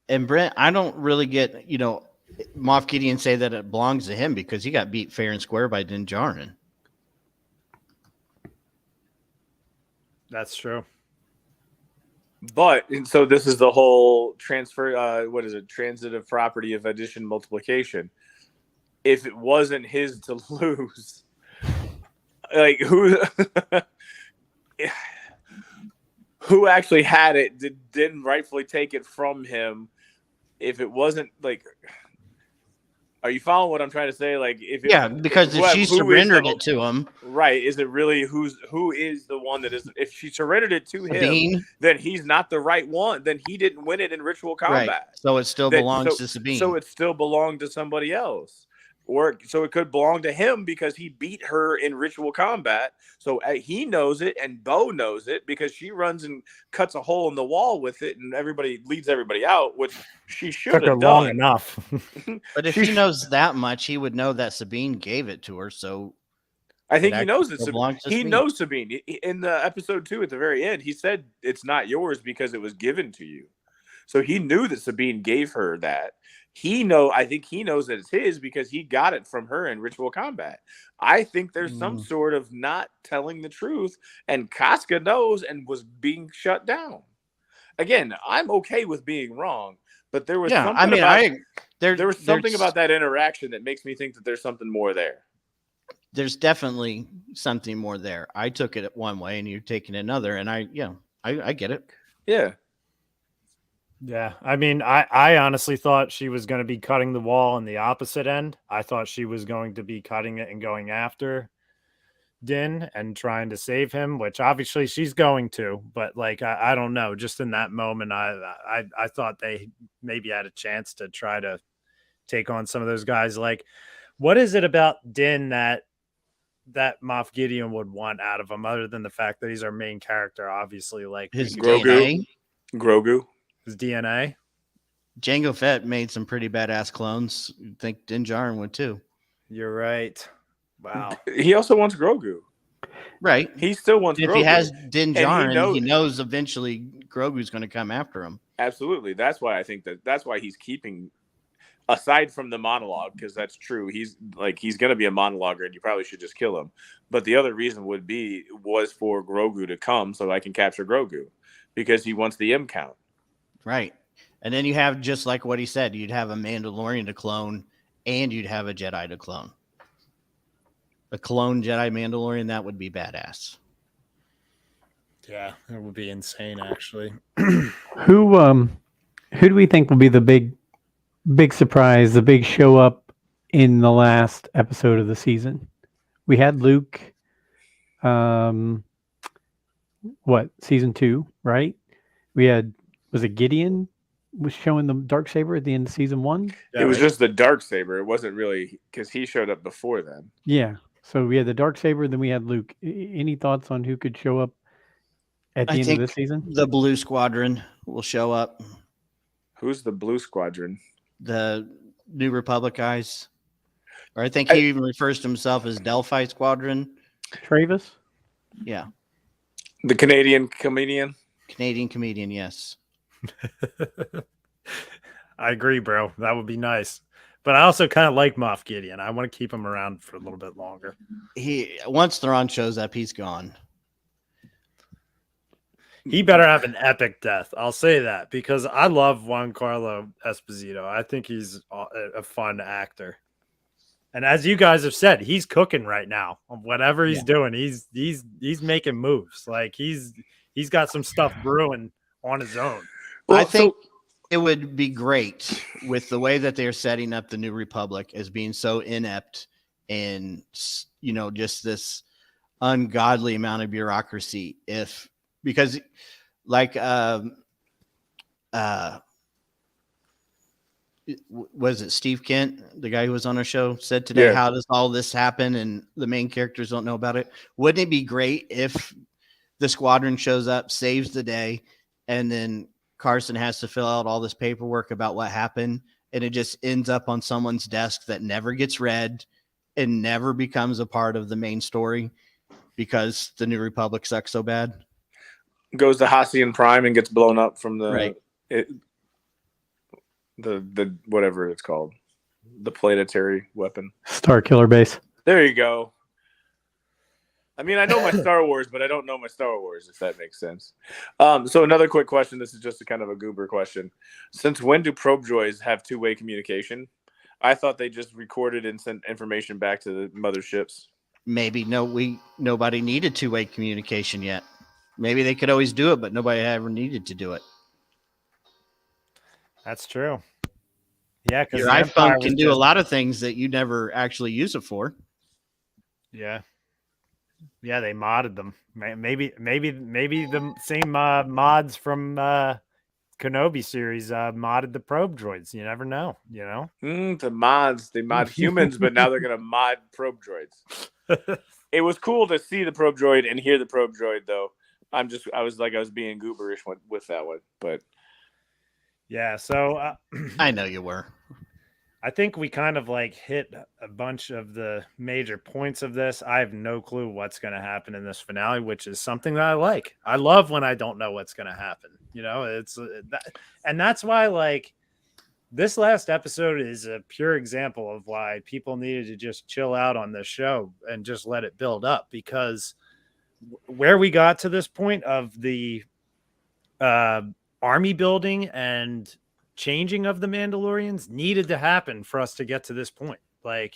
And Brent, I don't really get, Moff Gideon say that it belongs to him because he got beat fair and square by Din Djarin. That's true. But, and so this is the whole transfer, transitive property of addition multiplication. If it wasn't his to lose, like, who actually had it didn't rightfully take it from him. If it wasn't, like, are you following what I'm trying to say? Like, if she surrendered it to him, right? Is it really who is the one that is? If she surrendered it to him, then he's not the right one. Then he didn't win it in ritual combat. Right. So it still belongs to Sabine. So it still belonged to somebody else. Or so it could belong to him because he beat her in ritual combat. So he knows it, and Bo knows it because she runs and cuts a hole in the wall with it, and everybody leads everybody out, which she should have done. Long enough. But if he knows that much, he would know that Sabine gave it to her. So I think he knows it. He knows Sabine. In the episode 2 at the very end, he said it's not yours because it was given to you. So he knew that Sabine gave her that. I think he knows that it's his because he got it from her in ritual combat. I think there's some sort of not telling the truth, and Casca knows and was being shut down. Again, I'm okay with being wrong, but there was something there was something about that interaction that makes me think that there's something more there. there's definitely something more there. I took it one way and you're taking another, and I get it. Yeah. Yeah. I mean, I honestly thought she was going to be cutting the wall on the opposite end. I thought she was going to be cutting it and going after Din and trying to save him, which obviously she's going to, but like I don't know. Just in that moment, I thought they maybe had a chance to try to take on some of those guys. Like, what is it about Din that Moff Gideon would want out of him, other than the fact that he's our main character? Obviously, like His Grogu. DNA. His DNA. Jango Fett made some pretty badass clones. You'd think Din Djarin would too. You're right. Wow. He also wants Grogu. Right. He still wants If Grogu. he has Din Djarin, he knows- knows eventually Grogu's going to come after him. Absolutely. That's why I think that's why he's keeping, aside from the monologue, because that's true. He's going to be a monologuer, and you probably should just kill him. But the other reason was for Grogu to come so I can capture Grogu, because he wants the M count. Right. And then you have, just like what he said, you'd have a Mandalorian to clone, and you'd have a Jedi to clone. A clone Jedi Mandalorian, that would be badass. Yeah, it would be insane, actually. Who do we think will be the big surprise, the big show up in the last episode of the season? We had Luke, season 2, right? We had, was it Gideon was showing the Darksaber at the end of season 1? It was just the Darksaber. It wasn't really, because he showed up before then. Yeah. So we had the Darksaber, then we had Luke. Any thoughts on who could show up at the end of this season? The Blue Squadron will show up. Who's the Blue Squadron? The New Republic guys. Or I think he even refers to himself as Delphi Squadron. Travis? Yeah. The Canadian comedian? Canadian comedian, yes. I agree, bro. That would be nice. But I also kind of like Moff Gideon. I want to keep him around for a little bit longer. Once Thrawn shows up, he's gone. He better have an epic death. I'll say that, because I love Juan Carlo Esposito. I think he's a fun actor. And as you guys have said, he's cooking right now. Whatever he's doing, he's making moves. Like he's got some stuff brewing on his own. Well, I think it would be great with the way that they're setting up the New Republic as being so inept and, just this ungodly amount of bureaucracy. Because like, was it Steve Kent, the guy who was on our show, said today, how does all this happen and the main characters don't know about it? Wouldn't it be great if the squadron shows up, saves the day, and then Carson has to fill out all this paperwork about what happened, and it just ends up on someone's desk that never gets read and never becomes a part of the main story because the New Republic sucks so bad? Goes to Hassian Prime and gets blown up from the the whatever it's called, the planetary weapon, Star Killer Base. There you go. I mean, I know my Star Wars, but I don't know my Star Wars, if that makes sense. So another quick question. This is just a kind of a goober question. Since when do probe droids have two-way communication? I thought they just recorded and sent information back to the motherships. Maybe nobody needed two-way communication yet. Maybe they could always do it, but nobody ever needed to do it. That's true. Yeah, because your iPhone can do a lot of things that you never actually use it for. Yeah. Yeah, they modded them. Maybe the same mods from Kenobi series modded the probe droids. You never know. The mods, they mod humans, but now they're gonna mod probe droids. It was cool to see the probe droid and hear the probe droid, though. I was being gooberish with that one, but yeah. So I know you were. I think we kind of hit a bunch of the major points of this. I have no clue what's going to happen in this finale, which is something that I like. I love when I don't know what's going to happen. And that's why this last episode is a pure example of why people needed to just chill out on this show and just let it build up, because where we got to this point of the army building and changing of the Mandalorians needed to happen for us to get to this point. They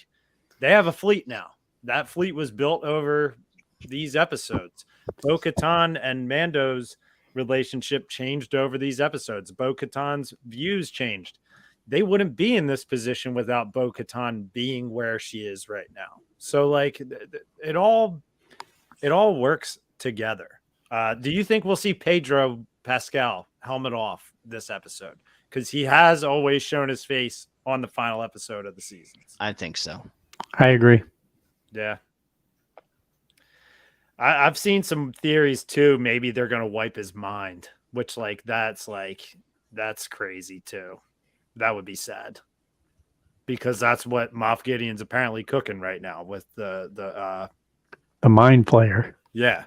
have a fleet now. That fleet was built over these episodes. Bo-Katan and Mando's relationship changed over these episodes. Bo-Katan's views changed. They wouldn't be in this position without Bo-Katan being where she is right now. So like it all works together. Do you think we'll see Pedro Pascal helmet off this episode? Because he has always shown his face on the final episode of the seasons. I think so. I agree. Yeah. I've seen some theories too. Maybe they're going to wipe his mind, which that's crazy too. That would be sad because that's what Moff Gideon's apparently cooking right now with the Mind Flayer. Yeah.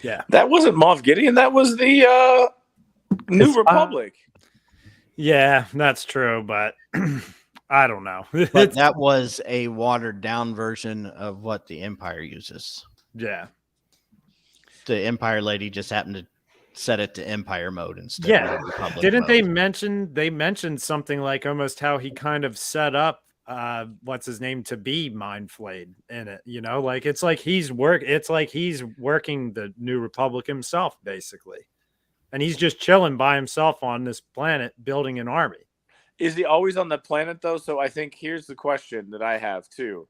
Yeah. That wasn't Moff Gideon. That was the New Republic. Yeah, that's true, but I don't know. But that was a watered down version of what the Empire uses. Yeah. The Empire lady just happened to set it to Empire mode instead Yeah. of Republic Didn't mode. they mentioned something like almost how he kind of set up what's his name to be mind flayed in it, you know, like it's like he's working the New Republic himself basically. And he's just chilling by himself on this planet building an army. Is he always on the planet though? So I think here's the question that I have too.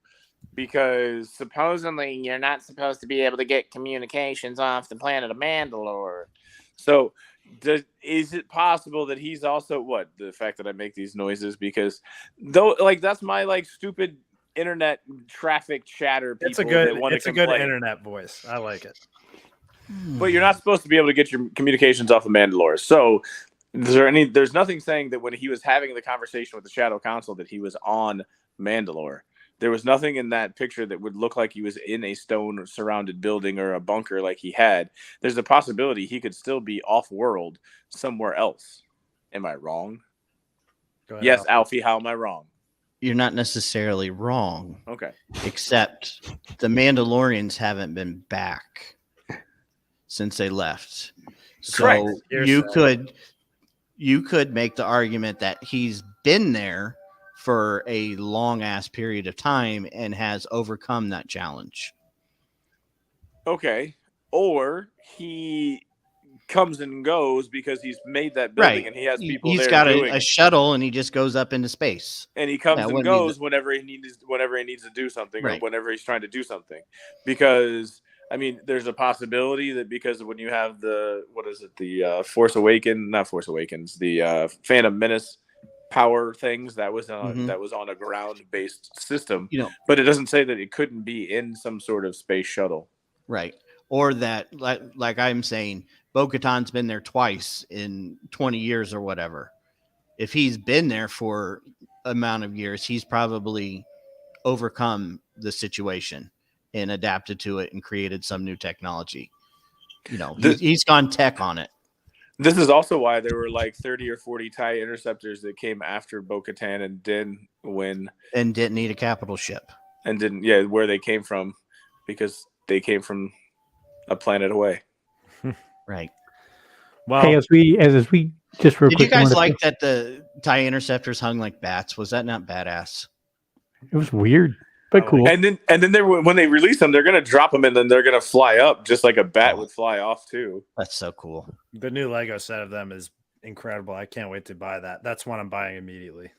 Because supposedly you're not supposed to be able to get communications off the planet of Mandalore. So is it possible that he's also the fact that I make these noises? Because though, like, that's my like stupid internet traffic chatter. It's a good internet voice. I like it. But you're not supposed to be able to get your communications off of Mandalore. So there's nothing saying that when he was having the conversation with the Shadow Council that he was on Mandalore. There was nothing in that picture that would look like he was in a stone surrounded building or a bunker like he had. There's a possibility he could still be off world somewhere else. Am I wrong? Yes, Alfie, how am I wrong? You're not necessarily wrong. Okay. Except the Mandalorians haven't been back since they left. Correct. So you could make the argument that he's been there for a long ass period of time and has overcome that challenge. Okay. Or he comes and goes because he's made that building and he has people He's there got doing a shuttle and he just goes up into space. and he comes and goes whenever he needs to do something or whenever he's trying to do something. Because I mean, there's a possibility that because when you have the the Phantom Menace power things that was on a ground-based system, but it doesn't say that it couldn't be in some sort of space shuttle, right? Or that, like I'm saying, Bo-Katan's been there twice in 20 years or whatever. If he's been there for amount of years, he's probably overcome the situation and adapted to it and created some new technology. He's gone tech on it. This is also why there were like 30 or 40 TIE interceptors that came after Bo-Katan and Din and didn't need a capital ship. And didn't, where they came from, because they came from a planet away. Right. Well, hey, as we just real did quick, you guys like that the TIE interceptors hung like bats? Was that not badass? It was weird, but cool. And then when they release them, they're gonna drop them and then they're gonna fly up just like a bat would fly off too. That's so cool. The new Lego set of them is incredible. I can't wait to buy that. That's one I'm buying immediately.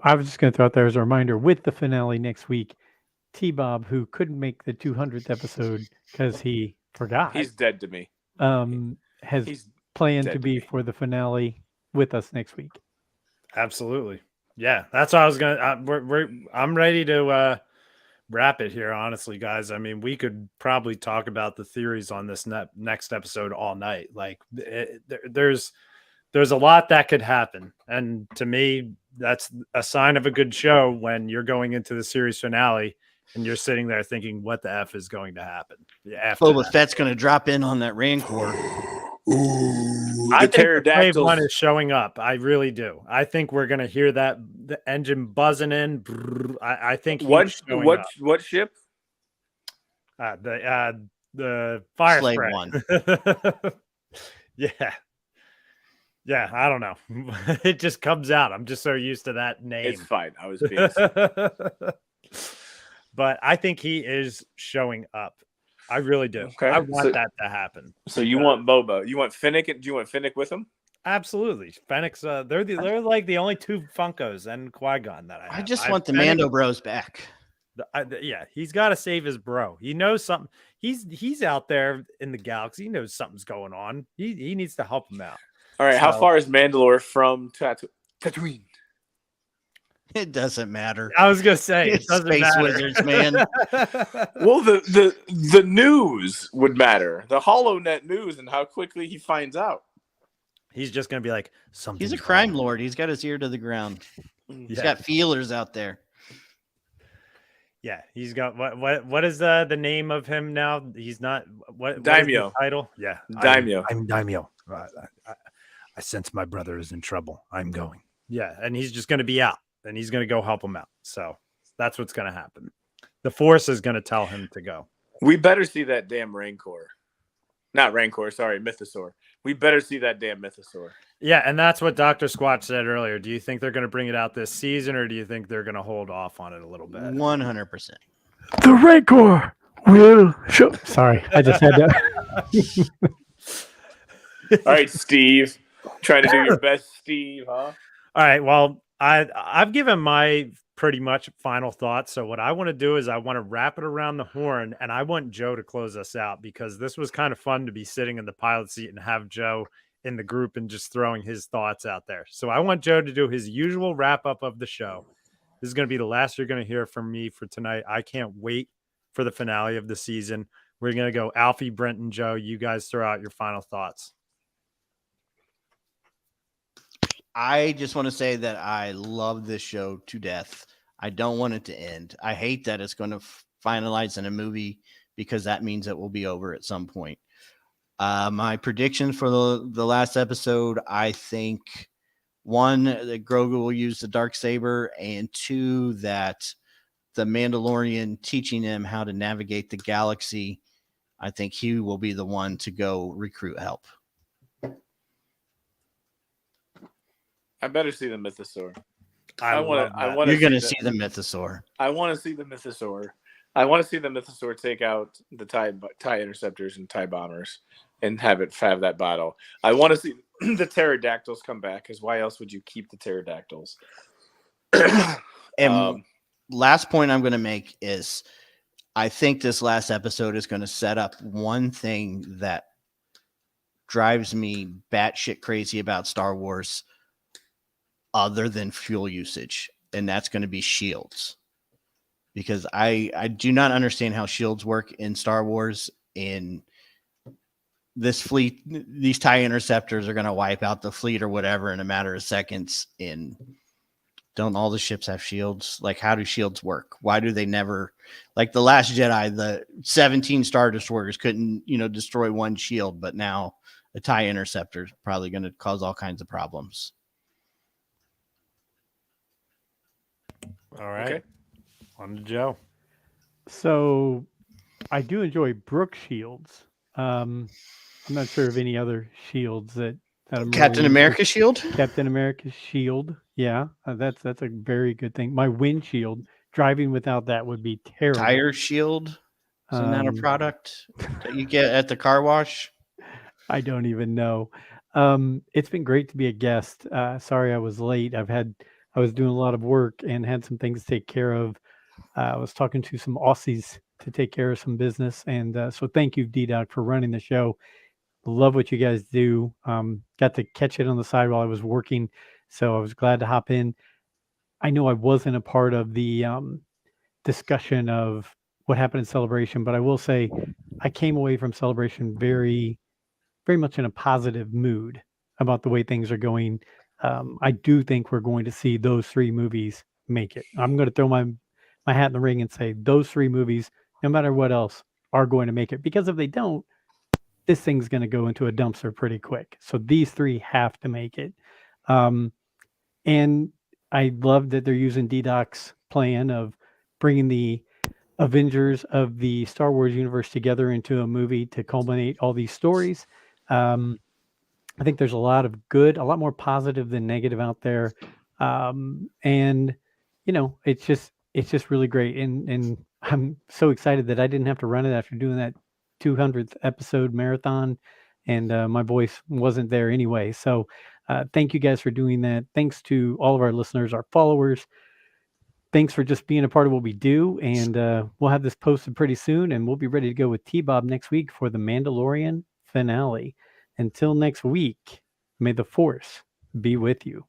I was just going to throw out there as a reminder with the finale next week. T-Bob, who couldn't make the 200th episode because he forgot. He's dead to me. Has planned to be for the finale with us next week. Absolutely. Yeah, that's what I was gonna. I'm ready to wrap it here, honestly, guys. I mean, we could probably talk about the theories on this next episode all night. Like, there's a lot that could happen, and to me, that's a sign of a good show when you're going into the series finale and you're sitting there thinking, "What the f is going to happen?" Boba Fett's going to drop in on that Rancor. I think the Brave One is showing up. I really do. I think we're going to hear the engine buzzing in. I think what ship? The Fire Slave Spread. One. Yeah. I don't know. It just comes out. I'm just so used to that name. It's fine. I was being. but I think he is showing up. I really do. Okay. I want that to happen. So you want Boba? You want Finnick? Do you want Finnick with him? Absolutely, Fennec's. They're like the only two Funkos and Qui-Gon that I have. I just want the Mando Bros back. Yeah, he's got to save his bro. He knows something. He's out there in the galaxy. He knows something's going on. He needs to help him out. All right. How far is Mandalore from Tatooine? It doesn't matter. I was gonna say it It's doesn't Space matter. Wizards, man. Well, the news would matter. The HoloNet news and how quickly he finds out. He's just gonna be like something. He's a crime lord. He's got his ear to the ground. He's got feelers out there. Yeah, he's got what is the name of him now? He's not what Daimyo. What is the title? Yeah, Daimyo. I'm Daimyo. I sense my brother is in trouble. I'm going. Yeah, and he's just going to be out, and he's going to go help him out. So that's what's going to happen. The Force is going to tell him to go. We better see that damn Rancor. Not Rancor, sorry, Mythosaur. We better see that damn Mythosaur. Yeah, and that's what Dr. Squatch said earlier. Do you think they're going to bring it out this season, or do you think they're going to hold off on it a little bit? 100%. The Rancor will show. Sorry, I just had to. All right, Steve. Trying to do your best, Steve, huh? All right. Well, I've given my pretty much final thoughts. So what I want to do is I want to wrap it around the horn, and I want Joe to close us out because this was kind of fun to be sitting in the pilot seat and have Joe in the group and just throwing his thoughts out there. So I want Joe to do his usual wrap up of the show. This is going to be the last you're going to hear from me for tonight. I can't wait for the finale of the season. We're going to go Alfie, Brent, and Joe. You guys throw out your final thoughts. I just want to say that I love this show to death. I don't want it to end. I hate that it's going to finalize in a movie because that means it will be over at some point. My prediction for the last episode, I think, 1, that Grogu will use the Darksaber, and 2, that the Mandalorian teaching him how to navigate the galaxy, I think he will be the one to go recruit help. I better see the Mythosaur. You're going to see the Mythosaur. I want to see the Mythosaur. I want to see the Mythosaur take out the TIE interceptors and TIE bombers and have that battle. I want to see the pterodactyls come back, because why else would you keep the pterodactyls? And last point I'm going to make is I think this last episode is going to set up one thing that drives me batshit crazy about Star Wars other than fuel usage, and that's going to be shields. Because I do not understand how shields work in Star Wars. In this fleet, these TIE interceptors are going to wipe out the fleet or whatever in a matter of seconds. And don't all the ships have shields? Like, how do shields work? Why do they never, like the Last Jedi, the 17 Star Destroyers couldn't, destroy one shield, but now a TIE interceptor is probably going to cause all kinds of problems. All right. Okay. On to Joe. So I do enjoy Brooke shields. I'm not sure of any other shields that I'm Captain America's shield. Captain America's shield. Yeah, that's a very good thing. My windshield, driving without that would be terrible. Tire shield. Isn't that a product that you get at the car wash? I don't even know. It's been great to be a guest. Sorry I was late. I was doing a lot of work and had some things to take care of. I was talking to some Aussies to take care of some business. And so thank you, D-Doc, for running the show. Love what you guys do. Got to catch it on the side while I was working. So I was glad to hop in. I know I wasn't a part of the discussion of what happened in Celebration, but I will say I came away from Celebration very, very much in a positive mood about the way things are going. I do think we're going to see those 3 movies make it. I'm going to throw my hat in the ring and say those 3 movies, no matter what else, are going to make it. Because if they don't, this thing's going to go into a dumpster pretty quick. So these 3 have to make it. And I love that they're using D-Doc's plan of bringing the Avengers of the Star Wars universe together into a movie to culminate all these stories. I think there's a lot of good, a lot more positive than negative out there. And it's just really great. And I'm so excited that I didn't have to run it after doing that 200th episode marathon, and my voice wasn't there anyway. So thank you guys for doing that. Thanks to all of our listeners, our followers. Thanks for just being a part of what we do. And we'll have this posted pretty soon, and we'll be ready to go with T-Bob next week for the Mandalorian finale. Until next week, may the Force be with you.